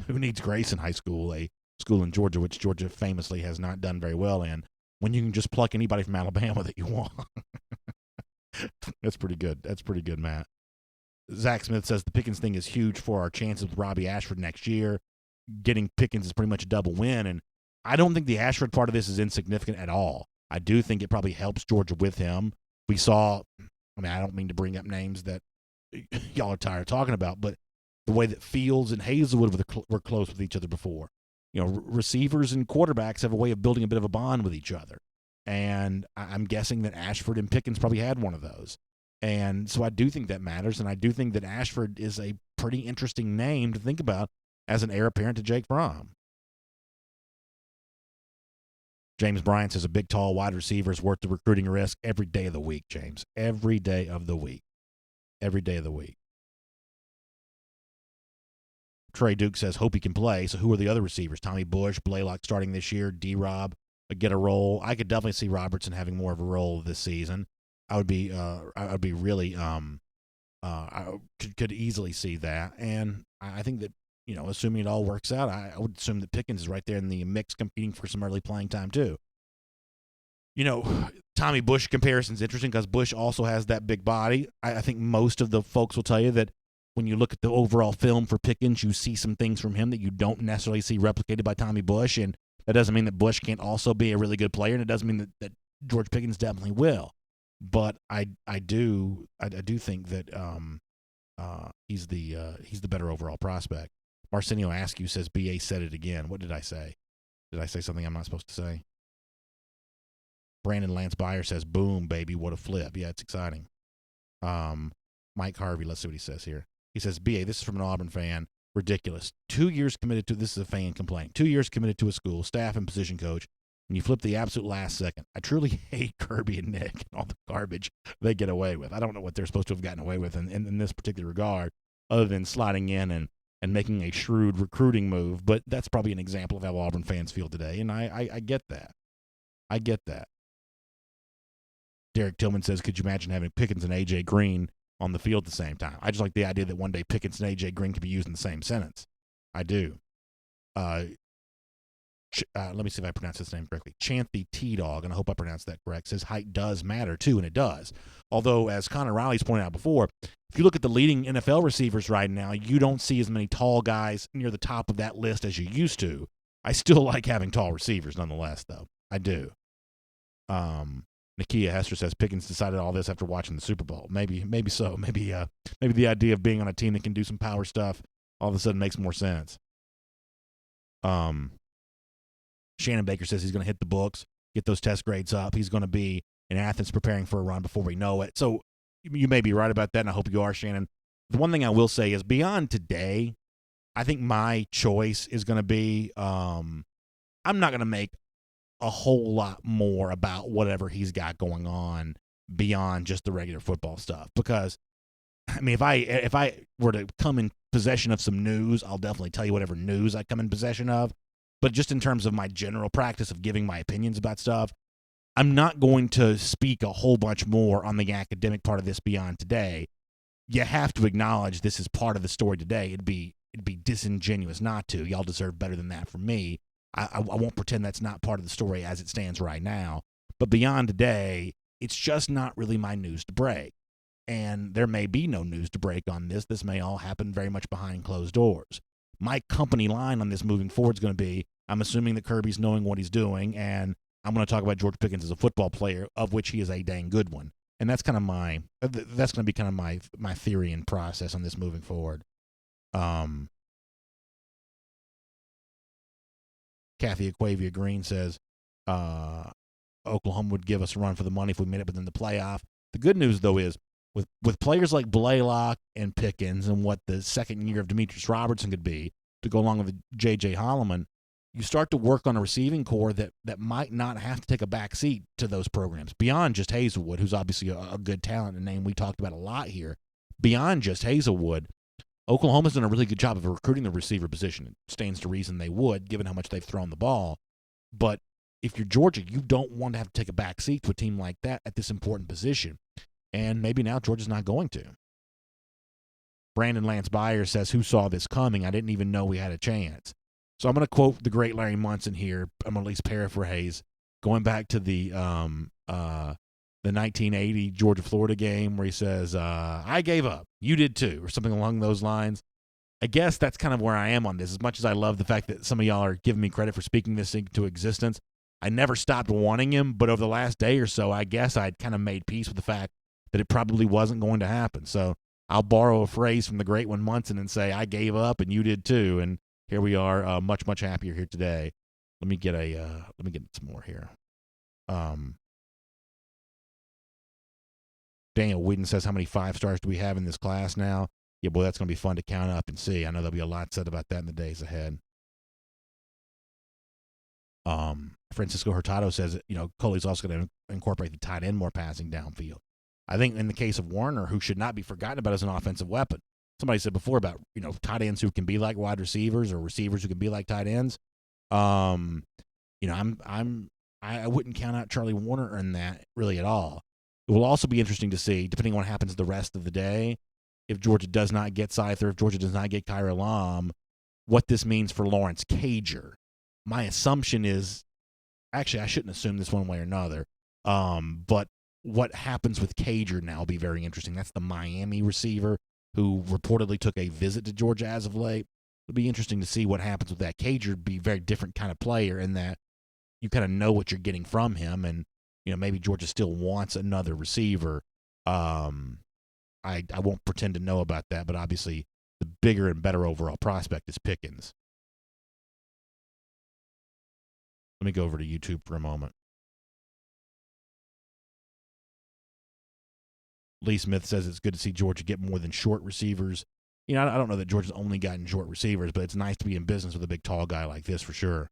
who needs grace in high school, a school in Georgia, which Georgia famously has not done very well in, when you can just pluck anybody from Alabama that you want? That's pretty good. That's pretty good, Matt. Zach Smith says the Pickens thing is huge for our chances with Robbie Ashford next year. Getting Pickens is pretty much a double win, and I don't think the Ashford part of this is insignificant at all. I do think it probably helps Georgia with him. We saw, I don't mean to bring up names that y'all are tired of talking about, but the way that Fields and Hazelwood were close with each other before. Receivers and quarterbacks have a way of building a bit of a bond with each other. And I'm guessing that Ashford and Pickens probably had one of those. And so I do think that matters, and I do think that Ashford is a pretty interesting name to think about as an heir apparent to Jake Fromm. James Bryant says a big, tall wide receiver is worth the recruiting risk every day of the week, James. Every day of the week. Every day of the week. Trey Duke says, hope he can play. So who are the other receivers? Tommy Bush, Blaylock starting this year, D-Rob get a role. I could definitely see Robertson having more of a role this season. I would be really I could easily see that. And I think that assuming it all works out, I would assume that Pickens is right there in the mix competing for some early playing time too. Tommy Bush comparison is interesting because Bush also has that big body. I think most of the folks will tell you that when you look at the overall film for Pickens, you see some things from him that you don't necessarily see replicated by Tommy Bush, and that doesn't mean that Bush can't also be a really good player, and it doesn't mean that George Pickens definitely will. But I do think that he's the better overall prospect. Marcinio Askew says BA said it again. What did I say? Did I say something I'm not supposed to say? Brandon Lance Byer says, boom, baby, what a flip. Yeah, it's exciting. Mike Harvey, let's see what he says here. He says, BA, this is from an Auburn fan. Ridiculous. 2 years committed to, this is a fan complaint, 2 years committed to a school, staff, and position coach, and you flip the absolute last second. I truly hate Kirby and Nick and all the garbage they get away with. I don't know what they're supposed to have gotten away with in this particular regard, other than sliding in and making a shrewd recruiting move. But that's probably an example of how Auburn fans feel today, and I get that. I get that. Derek Tillman says, could you imagine having Pickens and A.J. Green on the field at the same time? I just like the idea that one day Pickens and A.J. Green could be used in the same sentence. I do. Let me see if I pronounce his name correctly. Chanthy T-Dog, and I hope I pronounced that correct, says height does matter too, and it does. Although, as Connor Riley's pointed out before, if you look at the leading NFL receivers right now, you don't see as many tall guys near the top of that list as you used to. I still like having tall receivers nonetheless, though. I do. Nakia Hester says Pickens decided all this after watching the Super Bowl. Maybe so. Maybe the idea of being on a team that can do some power stuff all of a sudden makes more sense. Shannon Baker says he's going to hit the books, get those test grades up. He's going to be in Athens preparing for a run before we know it. So you may be right about that, and I hope you are, Shannon. The one thing I will say is beyond today, I think my choice is going to be I'm not going to make a whole lot more about whatever he's got going on beyond just the regular football stuff. Because, I mean, if I were to come in possession of some news, I'll definitely tell you whatever news I come in possession of. But just in terms of my general practice of giving my opinions about stuff, I'm not going to speak a whole bunch more on the academic part of this beyond today. You have to acknowledge this is part of the story today. It'd be disingenuous not to. Y'all deserve better than that from me. I won't pretend that's not part of the story as it stands right now. But beyond today, it's just not really my news to break. And there may be no news to break on this. This may all happen very much behind closed doors. My company line on this moving forward is going to be, I'm assuming that Kirby's knowing what he's doing, and I'm going to talk about George Pickens as a football player, of which he is a dang good one. And that's kind of that's going to be kind of my theory and process on this moving forward. Kathy Aquavia Green says Oklahoma would give us a run for the money if we made it within the playoff. The good news, though, is with players like Blaylock and Pickens and what the second year of Demetrius Robertson could be to go along with J.J. Holloman, you start to work on a receiving core that might not have to take a back seat to those programs. Beyond just Hazelwood, who's obviously a good talent, a name we talked about a lot here. Beyond just Hazelwood, Oklahoma's done a really good job of recruiting the receiver position. It stands to reason they would, given how much they've thrown the ball. But if you're Georgia, you don't want to have to take a back seat to a team like that at this important position. And maybe now Georgia's not going to. Brandon Lance Byer says, who saw this coming? I didn't even know we had a chance. So I'm going to quote the great Larry Munson here. I'm going to at least paraphrase, going back to the 1980 Georgia-Florida game where he says, I gave up. You did too, or something along those lines. I guess that's kind of where I am on this. As much as I love the fact that some of y'all are giving me credit for speaking this into existence, I never stopped wanting him, but over the last day or so, I guess I'd kind of made peace with the fact that it probably wasn't going to happen. So I'll borrow a phrase from the great one Munson and say, I gave up and you did too. And here we are, much, much happier here today. Let me get some more here. Daniel Whedon says, how many 5 stars do we have in this class now? Yeah, boy, that's going to be fun to count up and see. I know there'll be a lot said about that in the days ahead. Francisco Hurtado says, Coley's also going to incorporate the tight end more passing downfield. I think in the case of Warner, who should not be forgotten about as an offensive weapon. Somebody said before about, tight ends who can be like wide receivers or receivers who can be like tight ends. I wouldn't count out Charlie Warner in that really at all. It will also be interesting to see, depending on what happens the rest of the day, if Georgia does not get Scyther, if Georgia does not get Kaiir Elam, what this means for Lawrence Cager. My assumption is, actually, I shouldn't assume this one way or another, but what happens with Cager now will be very interesting. That's the Miami receiver who reportedly took a visit to Georgia as of late. It'll be interesting to see what happens with that. Cager would be a very different kind of player in that you kind of know what you're getting from him, and maybe Georgia still wants another receiver. I won't pretend to know about that, but obviously the bigger and better overall prospect is Pickens. Let me go over to YouTube for a moment. Lee Smith says it's good to see Georgia get more than short receivers. I don't know that Georgia's only gotten short receivers, but it's nice to be in business with a big, tall guy like this for sure.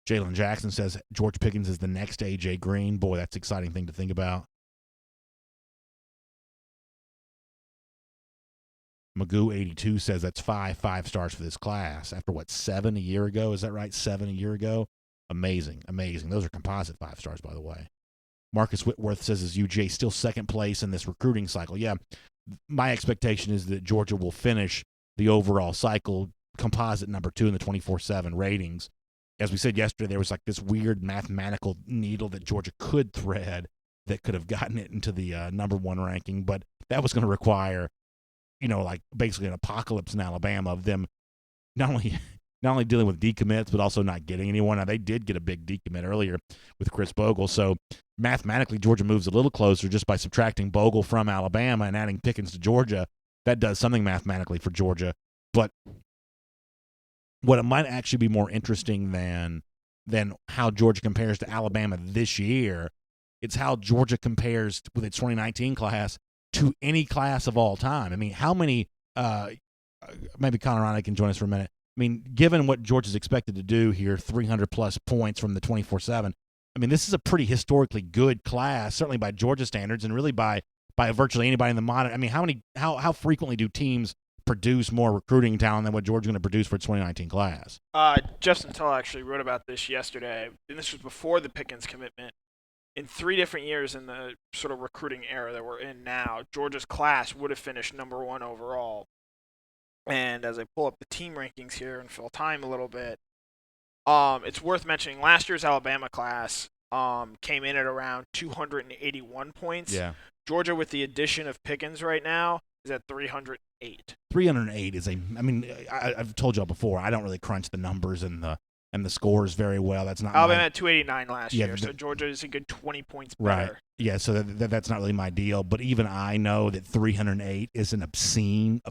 Jalen Jackson says George Pickens is the next A.J. Green. Boy, that's an exciting thing to think about. Magoo82 says that's 5 stars for this class. After, 7 a year ago? Is that right? 7 a year ago? Amazing. Those are composite 5 stars, by the way. Marcus Whitworth says, is UJ still second place in this recruiting cycle? Yeah, my expectation is that Georgia will finish the overall cycle composite number 2 in the 24/7 ratings. As we said yesterday, there was this weird mathematical needle that Georgia could thread that could have gotten it into the number 1 ranking, but that was going to require, basically an apocalypse in Alabama of them not only dealing with decommits, but also not getting anyone. Now, they did get a big decommit earlier with Chris Bogle, so mathematically Georgia moves a little closer just by subtracting Bogle from Alabama and adding Pickens to Georgia. That does something mathematically for Georgia. But what it might actually be more interesting than how Georgia compares to Alabama this year, it's how Georgia compares with its 2019 class to any class of all time. I mean, how many maybe Connor Ronnick can join us for a minute. I mean, given what Georgia's expected to do here, 300-plus points from the 24/7, I mean, this is a pretty historically good class, certainly by Georgia standards, and really by virtually anybody in the modern. I mean, how frequently do teams produce more recruiting talent than what Georgia's going to produce for its 2019 class? Justin Tull actually wrote about this yesterday, and this was before the Pickens commitment. In 3 different years in the sort of recruiting era that we're in now, Georgia's class would have finished number 1 overall. And as I pull up the team rankings here and fill time a little bit, it's worth mentioning last year's Alabama class came in at around 281 points. Yeah. Georgia, with the addition of Pickens right now, is at 308. 308 is I've told y'all before, I don't really crunch the numbers and the scores very well. That's not Alabama had 289 last year, so Georgia is a good 20 points better. Right. Yeah, so that's not really my deal. But even I know that 308 is an obscene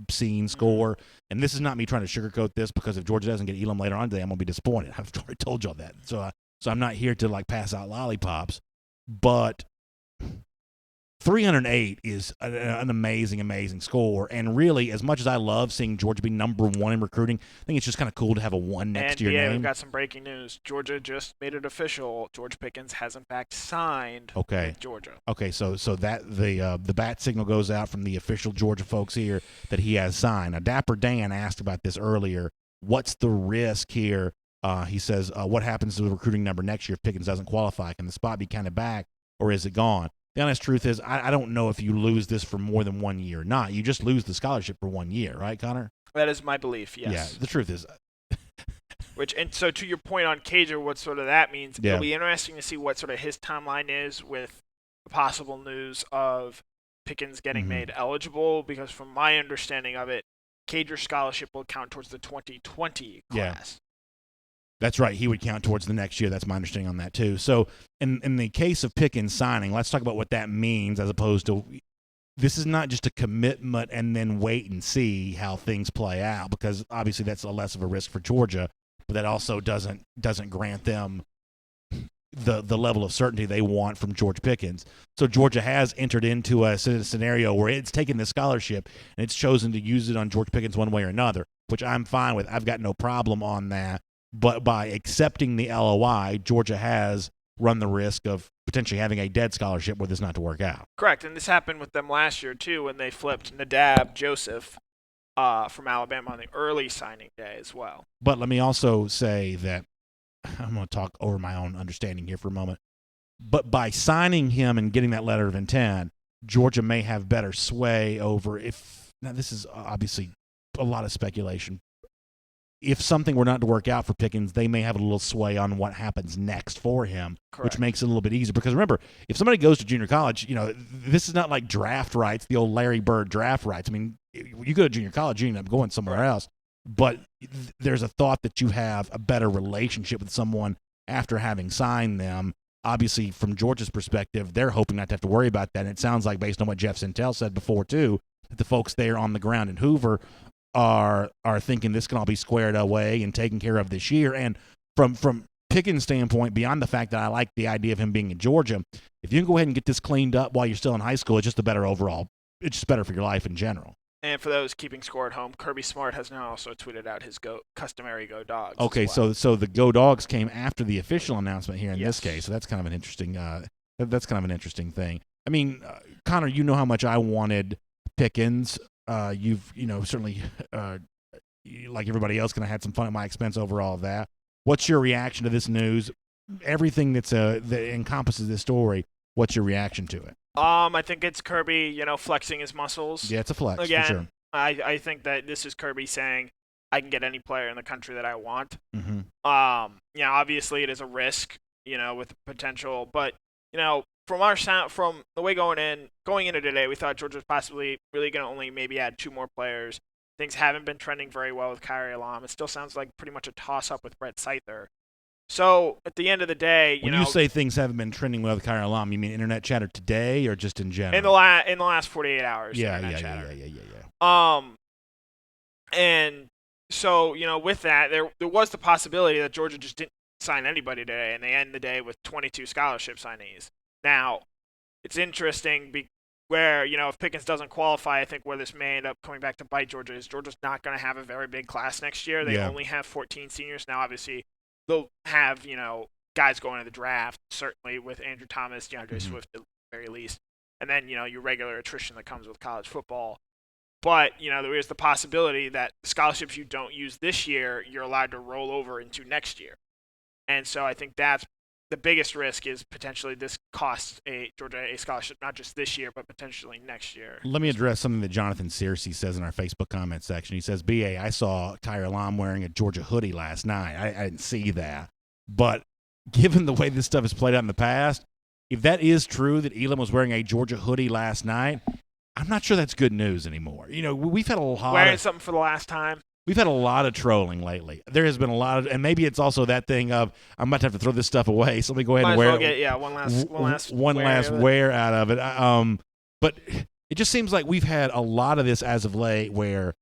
score. And this is not me trying to sugarcoat this, because if Georgia doesn't get Elam later on today, I'm going to be disappointed. I've already told y'all that. So I'm not here to pass out lollipops. But 308 is an amazing score. And really, as much as I love seeing Georgia be number 1 in recruiting, I think it's just kind of cool to have a 1 next to your name. We've got some breaking news. Georgia just made it official. George Pickens has, in fact, signed with Georgia. Okay, so that the bat signal goes out from the official Georgia folks here that he has signed. Now, Dapper Dan asked about this earlier. What's the risk here? He says, what happens to the recruiting number next year if Pickens doesn't qualify? Can the spot be counted back, or is it gone? The honest truth is, I don't know if you lose this for more than 1 year or not. You just lose the scholarship for 1 year, right, Connor? That is my belief, yes. Yeah, the truth is. And so to your point on Cager, what sort of that means, yeah. It'll be interesting to see what sort of his timeline is with the possible news of Pickens getting made eligible, because from my understanding of it, Cager's scholarship will count towards the 2020 class. Yeah. That's right. He would count towards the next year. That's my understanding on that, too. So in the case of Pickens signing, let's talk about what that means, as opposed to this is not just a commitment and then wait and see how things play out, because obviously that's a less of a risk for Georgia, but that also doesn't grant them the level of certainty they want from George Pickens. So Georgia has entered into a scenario where it's taken the scholarship and it's chosen to use it on George Pickens one way or another, which I'm fine with. I've got no problem on that. But by accepting the LOI, Georgia has run the risk of potentially having a dead scholarship were this not to work out. Correct, and this happened with them last year, too, when they flipped Nadab Joseph from Alabama on the early signing day as well. But let me also say that I'm going to talk over my own understanding here for a moment. But by signing him and getting that letter of intent, Georgia may have better sway over now this is obviously a lot of speculation. If something were not to work out for Pickens, they may have a little sway on what happens next for him, Correct. which makes it a little bit easier. Because remember, if somebody goes to junior college, this is not like draft rights, the old Larry Bird draft rights. I mean, you go to junior college, you end up going somewhere else. But there's a thought that you have a better relationship with someone after having signed them. Obviously, from Georgia's perspective, they're hoping not to have to worry about that. And it sounds like, based on what Jeff Sintel said before, too, that the folks there on the ground in Hoover are thinking this can all be squared away and taken care of this year. And from Pickens' standpoint, beyond the fact that I like the idea of him being in Georgia, if you can go ahead and get this cleaned up while you're still in high school, it's just a better overall. It's just better for your life in general. And for those keeping score at home, Kirby Smart has now also tweeted out his customary Go Dogs. Okay, as well. so the Go Dogs came after the official announcement here in Yes. this case. So that's kind of an interesting. That's kind of an interesting thing. I mean, Connor, you know how much I wanted Pickens. You've certainly like everybody else, kind of had some fun at my expense over all of that. What's your reaction to this news? Everything that encompasses this story. What's your reaction to it? I think it's Kirby, flexing his muscles. Yeah, it's a flex Again, for sure. I think that this is Kirby saying, I can get any player in the country that I want. Mm-hmm. Obviously it is a risk, with potential, but from the way going into today, we thought Georgia was possibly really going to only maybe add 2 more players. Things haven't been trending very well with Kaiir Elam. It still sounds like pretty much a toss-up with Brett Seither. So at the end of the day, when you say things haven't been trending well with Kaiir Elam, you mean internet chatter today or just in general? In the last 48 hours. Yeah. And so with that, there was the possibility that Georgia just didn't sign anybody today, and they end the day with 22 scholarship signees. Now, it's interesting where if Pickens doesn't qualify, I think where this may end up coming back to bite Georgia is Georgia's not going to have a very big class next year. They only have 14 seniors now. Obviously, they'll have guys going to the draft, certainly with Andrew Thomas, DeAndre Swift at the very least, and then your regular attrition that comes with college football. But there is the possibility that the scholarships you don't use this year, you're allowed to roll over into next year, and so I think that's the biggest risk, is potentially this costs Georgia a scholarship not just this year but potentially next year. Let me address something that Jonathan Searcy says in our Facebook comment section. He says, "BA, I saw Kaiir Elam wearing a Georgia hoodie last night. I didn't see that, but given the way this stuff has played out in the past, if that is true that Elam was wearing a Georgia hoodie last night, I'm not sure that's good news anymore. We've had a lot wearing something for the last time. We've had a lot of trolling lately. There has been a lot of, and maybe it's also that thing of, I'm about to have to throw this stuff away, so let me go ahead and wear it. One last wear out of it. But it just seems like we've had a lot of this as of late, where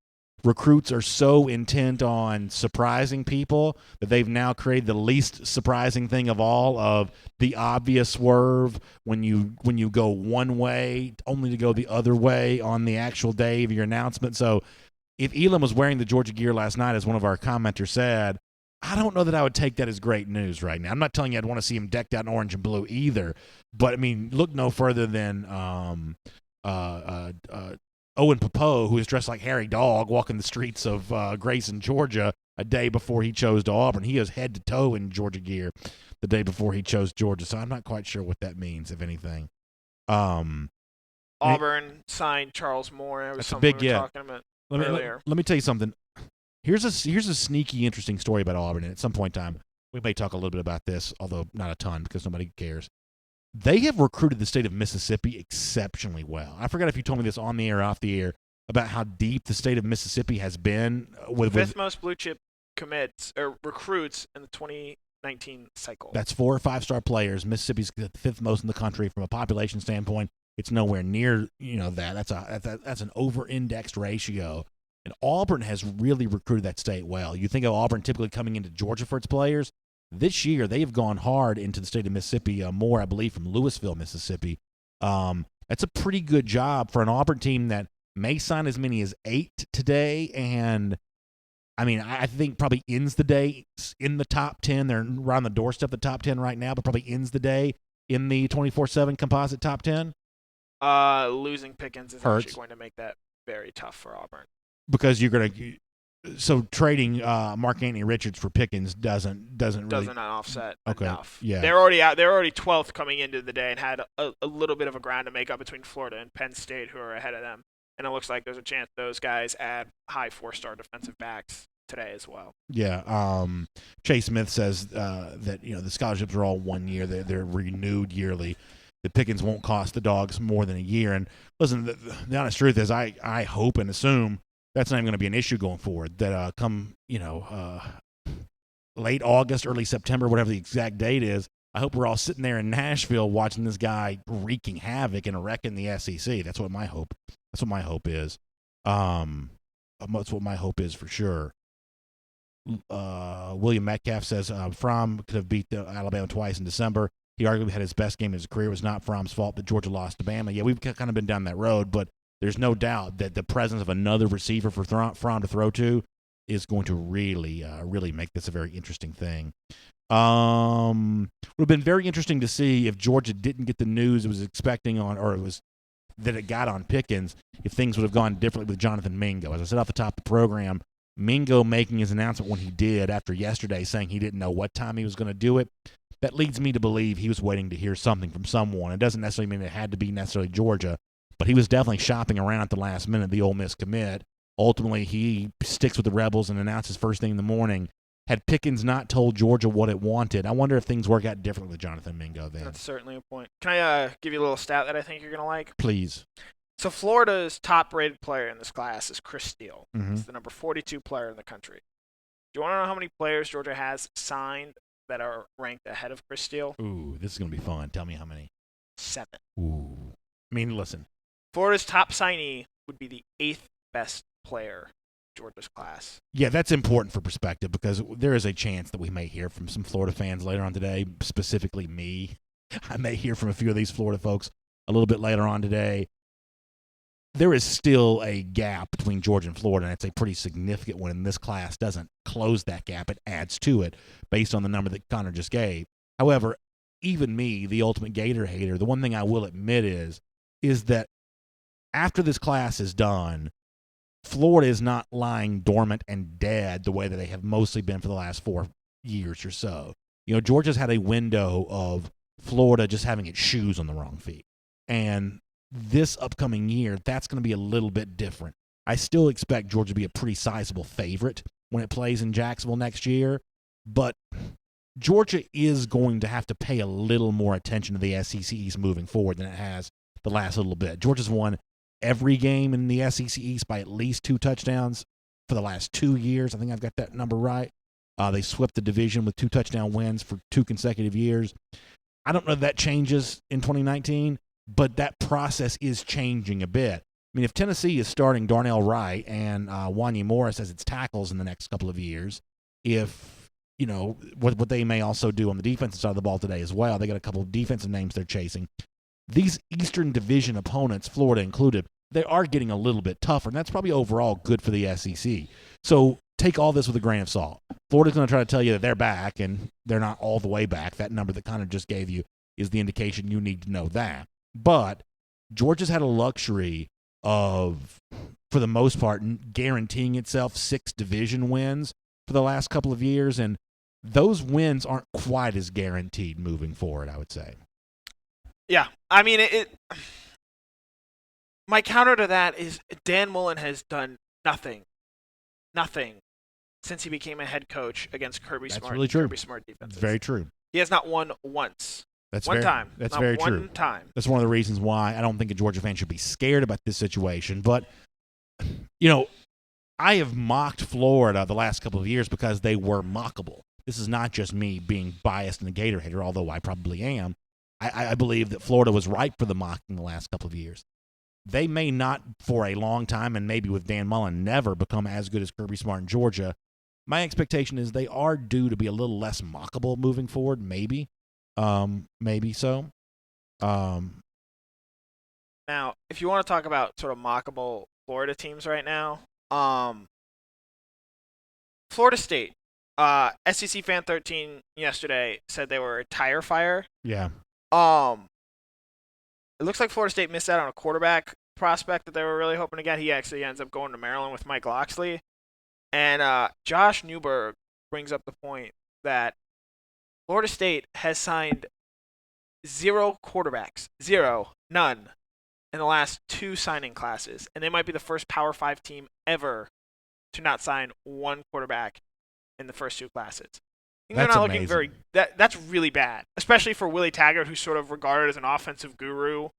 recruits are so intent on surprising people that they've now created the least surprising thing of all, of the obvious swerve when you go one way only to go the other way on the actual day of your announcement. So if Elam was wearing the Georgia gear last night, as one of our commenters said, I don't know that I would take that as great news right now. I'm not telling you I'd want to see him decked out in orange and blue either, but I mean, look no further than Owen Popo, who is dressed like Harry Dog, walking the streets of Grayson, Georgia, a day before he chose to Auburn. He is head to toe in Georgia gear the day before he chose Georgia, so I'm not quite sure what that means, if anything. Auburn signed Charles Moore. It was that's something a big we were talking about earlier. Let me tell you something. Here's a sneaky, interesting story about Auburn, and at some point in time, we may talk a little bit about this, although not a ton because nobody cares. They have recruited the state of Mississippi exceptionally well. I forgot if you told me this on the air or off the air about how deep the state of Mississippi has been. Fifth most blue chip commits or recruits in the 2019 cycle. That's 4 or 5 star players. Mississippi's the 5th most in the country from a population standpoint. It's nowhere near that. That's an over-indexed ratio. And Auburn has really recruited that state well. You think of Auburn typically coming into Georgia for its players. This year, they have gone hard into the state of Mississippi, more, I believe, from Louisville, Mississippi. That's a pretty good job for an Auburn team that may sign as many as 8 today. And, I mean, I think probably ends the day in the top 10. They're around the doorstep of the top 10 right now, but probably ends the day in the 24/7 composite top 10. Losing Pickens is actually going to make that very tough for Auburn. Because you're going to – so trading Mark Anthony Richards for Pickens doesn't really – offset okay. enough. Yeah. They're already 12th coming into the day and had a little bit of a ground to make up between Florida and Penn State, who are ahead of them. And it looks like there's a chance those guys add high 4-star defensive backs today as well. Yeah. Chase Smith says that the scholarships are all 1 year. They're renewed yearly. The Pickens won't cost the Dogs more than a year. And listen, the honest truth is I hope and assume that's not even going to be an issue going forward. That come late August, early September, whatever the exact date is, I hope we're all sitting there in Nashville watching this guy wreaking havoc and wrecking the SEC. That's what my hope. That's what my hope is. That's what my hope is for sure. William Metcalf says Fromm could have beat Alabama twice in December. He arguably had his best game of his career. It was not Fromm's fault that Georgia lost to Bama. Yeah, we've kind of been down that road, but there's no doubt that the presence of another receiver for Fromm to throw to is going to really make this a very interesting thing. Would have been very interesting to see if Georgia didn't get the news it was expecting that it got on Pickens, if things would have gone differently with Jonathan Mingo. As I said off the top of the program, Mingo making his announcement when he did after yesterday saying he didn't know what time he was going to do it, that leads me to believe he was waiting to hear something from someone. It doesn't necessarily mean it had to be necessarily Georgia, but he was definitely shopping around at the last minute, the Ole Miss commit. Ultimately, he sticks with the Rebels and announces first thing in the morning. Had Pickens not told Georgia what it wanted, I wonder if things work out differently with Jonathan Mingo then. That's certainly a point. Can I give you a little stat that I think you're going to like? Please. So Florida's top-rated player in this class is Chris Steele. Mm-hmm. He's the number 42 player in the country. Do you want to know how many players Georgia has signed that are ranked ahead of Chris Steele? Ooh, this is going to be fun. Tell me how many. 7. Ooh. I mean, listen. Florida's top signee would be the 8th best player in Georgia's class. Yeah, that's important for perspective because there is a chance that we may hear from some Florida fans later on today, specifically me. I may hear from a few of these Florida folks a little bit later on today. There is still a gap between Georgia and Florida, and it's a pretty significant one, and this class doesn't close that gap. It adds to it based on the number that Connor just gave. However, even me, the ultimate Gator hater, the one thing I will admit is that after this class is done, Florida is not lying dormant and dead the way that they have mostly been for the last 4 years or so. Georgia's had a window of Florida just having its shoes on the wrong feet. And this upcoming year, that's going to be a little bit different. I still expect Georgia to be a pretty sizable favorite when it plays in Jacksonville next year, but Georgia is going to have to pay a little more attention to the SEC East moving forward than it has the last little bit. Georgia's won every game in the SEC East by at least 2 touchdowns for the last 2 years. I think I've got that number right. They swept the division with 2 touchdown wins for 2 consecutive years. I don't know if that changes in 2019, but that process is changing a bit. I mean, if Tennessee is starting Darnell Wright and Wanya Morris as its tackles in the next couple of years, if, what they may also do on the defensive side of the ball today as well, they got a couple of defensive names they're chasing. These Eastern Division opponents, Florida included, they are getting a little bit tougher, and that's probably overall good for the SEC. So take all this with a grain of salt. Florida's going to try to tell you that they're back, and they're not all the way back. That number that Connor just gave you is the indication you need to know that. But Georgia's had a luxury of, for the most part, guaranteeing itself 6 division wins for the last couple of years, and those wins aren't quite as guaranteed moving forward, I would say. Yeah, I mean, my counter to that is Dan Mullen has done nothing since he became a head coach against Kirby Smart. That's really true. Kirby Smart defenses. It's very true. He has not won once. That's one very, time. That's not very one true. time. That's one of the reasons why I don't think a Georgia fan should be scared about this situation. But, I have mocked Florida the last couple of years because they were mockable. This is not just me being biased and a Gator hater, although I probably am. I believe that Florida was ripe for the mocking the last couple of years. They may not for a long time, and maybe with Dan Mullen, never become as good as Kirby Smart in Georgia. My expectation is they are due to be a little less mockable moving forward, maybe. Maybe so. Now, if you want to talk about sort of mockable Florida teams right now, Florida State, SEC Fan 13 yesterday said they were a tire fire. Yeah. It looks like Florida State missed out on a quarterback prospect that they were really hoping to get. He actually ends up going to Maryland with Mike Loxley. And Josh Newberg brings up the point that Florida State has signed 0 quarterbacks. 0. None. in the last 2 signing classes, and they might be the first Power 5 team ever to not sign one quarterback in the first 2 classes. They're That's not amazing. looking very. That's really bad, especially for Willie Taggart, who's sort of regarded as an offensive guru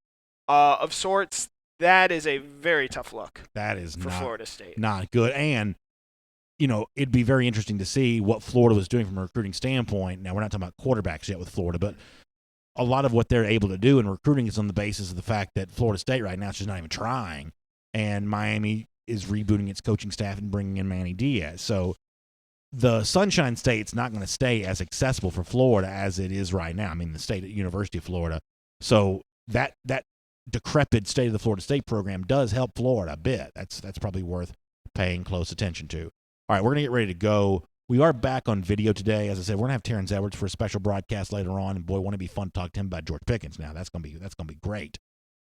of sorts. That is a very tough look. That is for Florida State. Not good. And it'd be very interesting to see what Florida was doing from a recruiting standpoint. Now, we're not talking about quarterbacks yet with Florida, but a lot of what they're able to do in recruiting is on the basis of the fact that Florida State right now is just not even trying, and Miami is rebooting its coaching staff and bringing in Manny Diaz. So the Sunshine State's not going to stay as accessible for Florida as it is right now. I mean, the state at University of Florida. So that decrepit state of the Florida State program does help Florida a bit. That's probably worth paying close attention to. All right, we're going to get ready to go. We are back on video today. As I said, we're going to have Terrence Edwards for a special broadcast later on. And boy, won't it be fun to talk to him about George Pickens now. That's going to be great.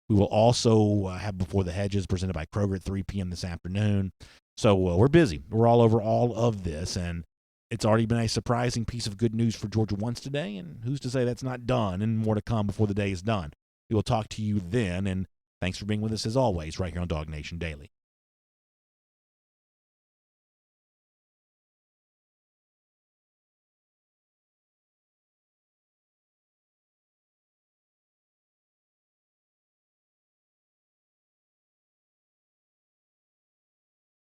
We will also have Before the Hedges presented by Kroger at 3 p.m. this afternoon. So we're busy. We're all over all of this, and it's already been a surprising piece of good news for Georgia once today, and who's to say that's not done, and more to come before the day is done. We will talk to you then, and thanks for being with us as always right here on DawgNation Daily.